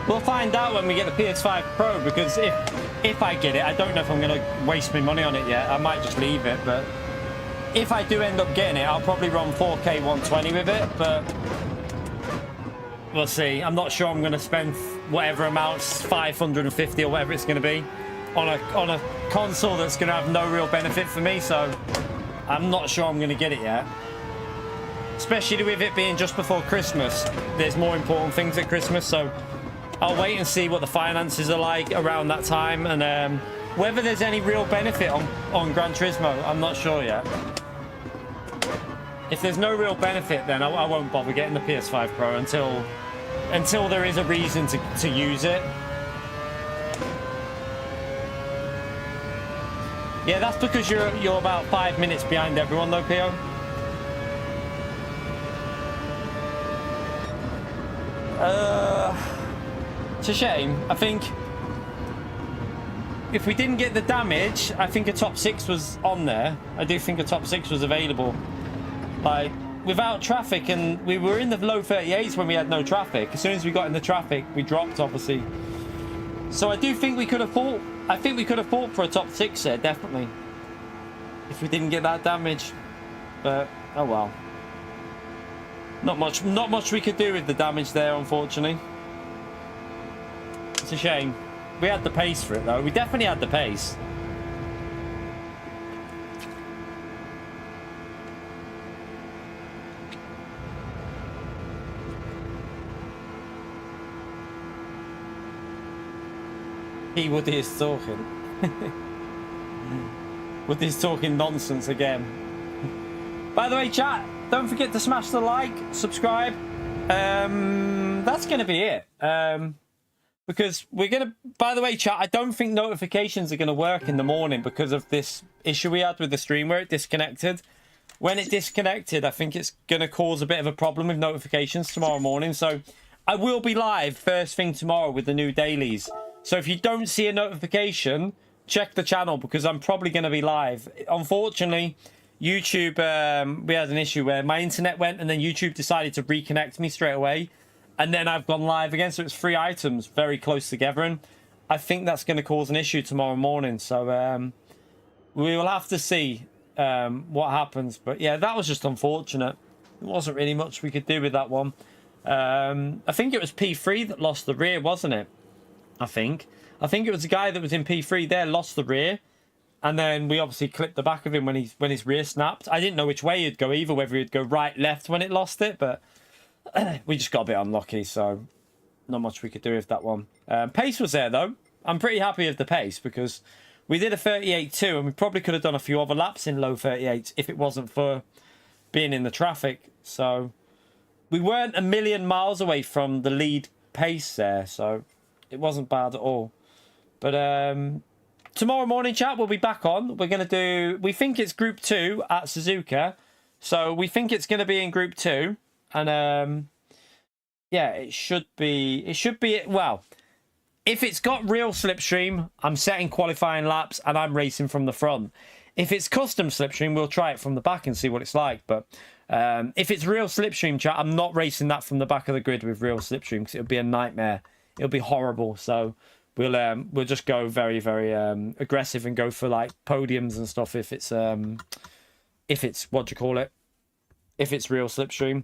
We'll find out when we get the PS5 Pro, because if I get it, I don't know if I'm going to waste my money on it yet. I might just leave it, but if I do end up getting it, I'll probably run 4K 120 with it, but we'll see. I'm not sure I'm going to spend whatever amounts, 550 or whatever it's going to be, on a console that's going to have no real benefit for me, so I'm not sure I'm going to get it yet. Especially with it being just before Christmas. There's more important things at Christmas, so I'll wait and see what the finances are like around that time, and whether there's any real benefit on Gran Turismo. I'm not sure yet. If there's no real benefit, then I won't bother getting the PS5 Pro until there is a reason to use it. Yeah, that's because you're about 5 minutes behind everyone though, Pio. It's a shame. I think if we didn't get the damage, I think a top 6 was on there. I do think a top 6 was available. Like, without traffic, and we were in the low 38s when we had no traffic. As soon as we got in the traffic, we dropped, obviously. So I do think we could have fought I think we could have fought for a top 6 there, definitely. If we didn't get that damage. But, oh well. Not much we could do with the damage there, unfortunately. It's a shame. We had the pace for it, though. We definitely had the pace. Woody is talking. Woody's talking nonsense again. By the way, chat, don't forget to smash the like, subscribe. That's going to be it. Because we're going to... By the way, chat, I don't think notifications are going to work in the morning because of this issue we had with the stream where it disconnected. When it disconnected, I think it's going to cause a bit of a problem with notifications tomorrow morning. So I will be live first thing tomorrow with the new dailies. So if you don't see a notification, check the channel because I'm probably going to be live. Unfortunately, YouTube, we had an issue where my internet went and then YouTube decided to reconnect me straight away. And then I've gone live again. So it's 3 items very close together. And I think that's going to cause an issue tomorrow morning. So we will have to see what happens. But yeah, that was just unfortunate. There wasn't really much we could do with that one. I think it was P3 that lost the rear, wasn't it? I think it was the guy that was in P3 there lost the rear, and then we obviously clipped the back of him when his rear snapped. I didn't know which way he'd go either, whether he'd go right, left when it lost it, but we just got a bit unlucky, so not much we could do with that one. Pace was there though. I'm pretty happy with the pace because we did a 38.2 and we probably could have done a few other laps in low 38s if it wasn't for being in the traffic. So we weren't a million miles away from the lead pace there, so it wasn't bad at all. But tomorrow morning, chat, we'll be back on. We're going to do... We think it's Group 2 at Suzuka. So we think it's going to be in Group 2. And yeah, it should be... Well, if it's got real slipstream, I'm setting qualifying laps and I'm racing from the front. If it's custom slipstream, we'll try it from the back and see what it's like. But if it's real slipstream, chat, I'm not racing that from the back of the grid with real slipstream because it'll be a nightmare. It'll be horrible. So we'll just go very, very aggressive and go for like podiums and stuff if it's what do you call it? If it's real slipstream.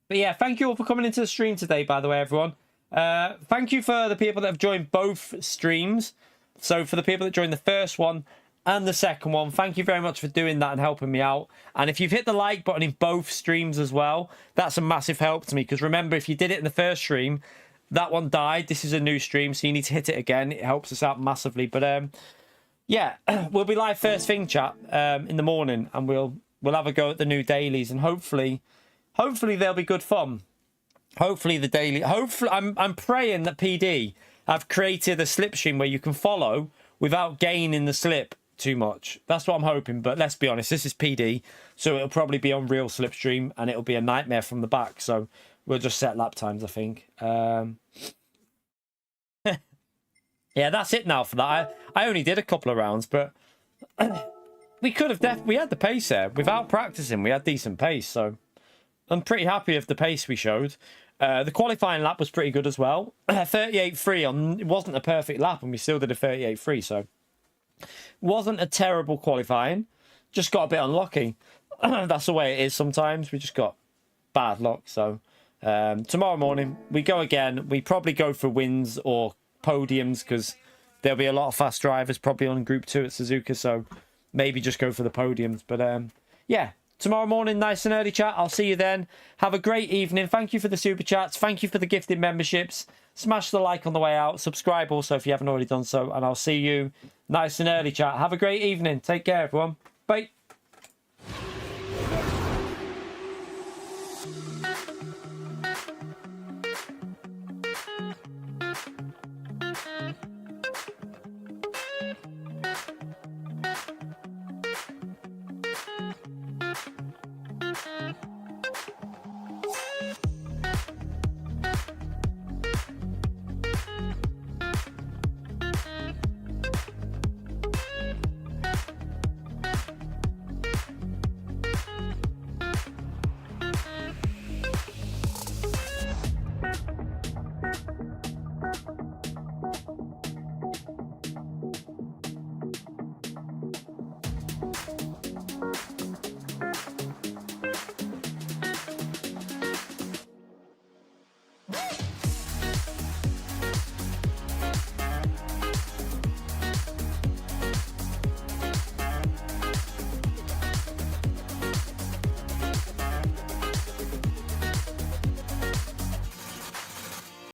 But yeah, thank you all for coming into the stream today, by the way, everyone. Thank you for the people that have joined both streams. So for the people that joined the first one and the second one, thank you very much for doing that and helping me out. And if you've hit the like button in both streams as well, that's a massive help to me. Because remember, if you did it in the first stream, that one died. This is a new stream, so you need to hit it again. It helps us out massively. But yeah, we'll be live first thing, chat, in the morning, and we'll have a go at the new dailies, and hopefully they'll be good fun. Hopefully the daily. Hopefully, I'm praying that PD have created a slipstream where you can follow without gaining the slip too much. That's what I'm hoping. But let's be honest, this is PD, so it'll probably be on real slipstream, and it'll be a nightmare from the back. So we'll just set lap times, I think. Yeah, that's it now for that. I only did a couple of rounds, but we could have we had the pace there. Without practicing, we had decent pace, so I'm pretty happy with the pace we showed. The qualifying lap was pretty good as well. 38.3 on, it wasn't a perfect lap, and we still did a 38.3, so wasn't a terrible qualifying. Just got a bit unlucky. That's the way it is sometimes. We just got bad luck, so tomorrow morning we go again. We probably go for wins or podiums because there'll be a lot of fast drivers probably on Group 2 at Suzuka, so maybe just go for the podiums. But yeah, tomorrow morning, nice and early, chat. I'll see you then. Have a great evening. Thank you for the super chats. Thank you for the gifted memberships. Smash the like on the way out. Subscribe also if you haven't already done so, and I'll see you nice and early, chat. Have a great evening. Take care, everyone. Bye.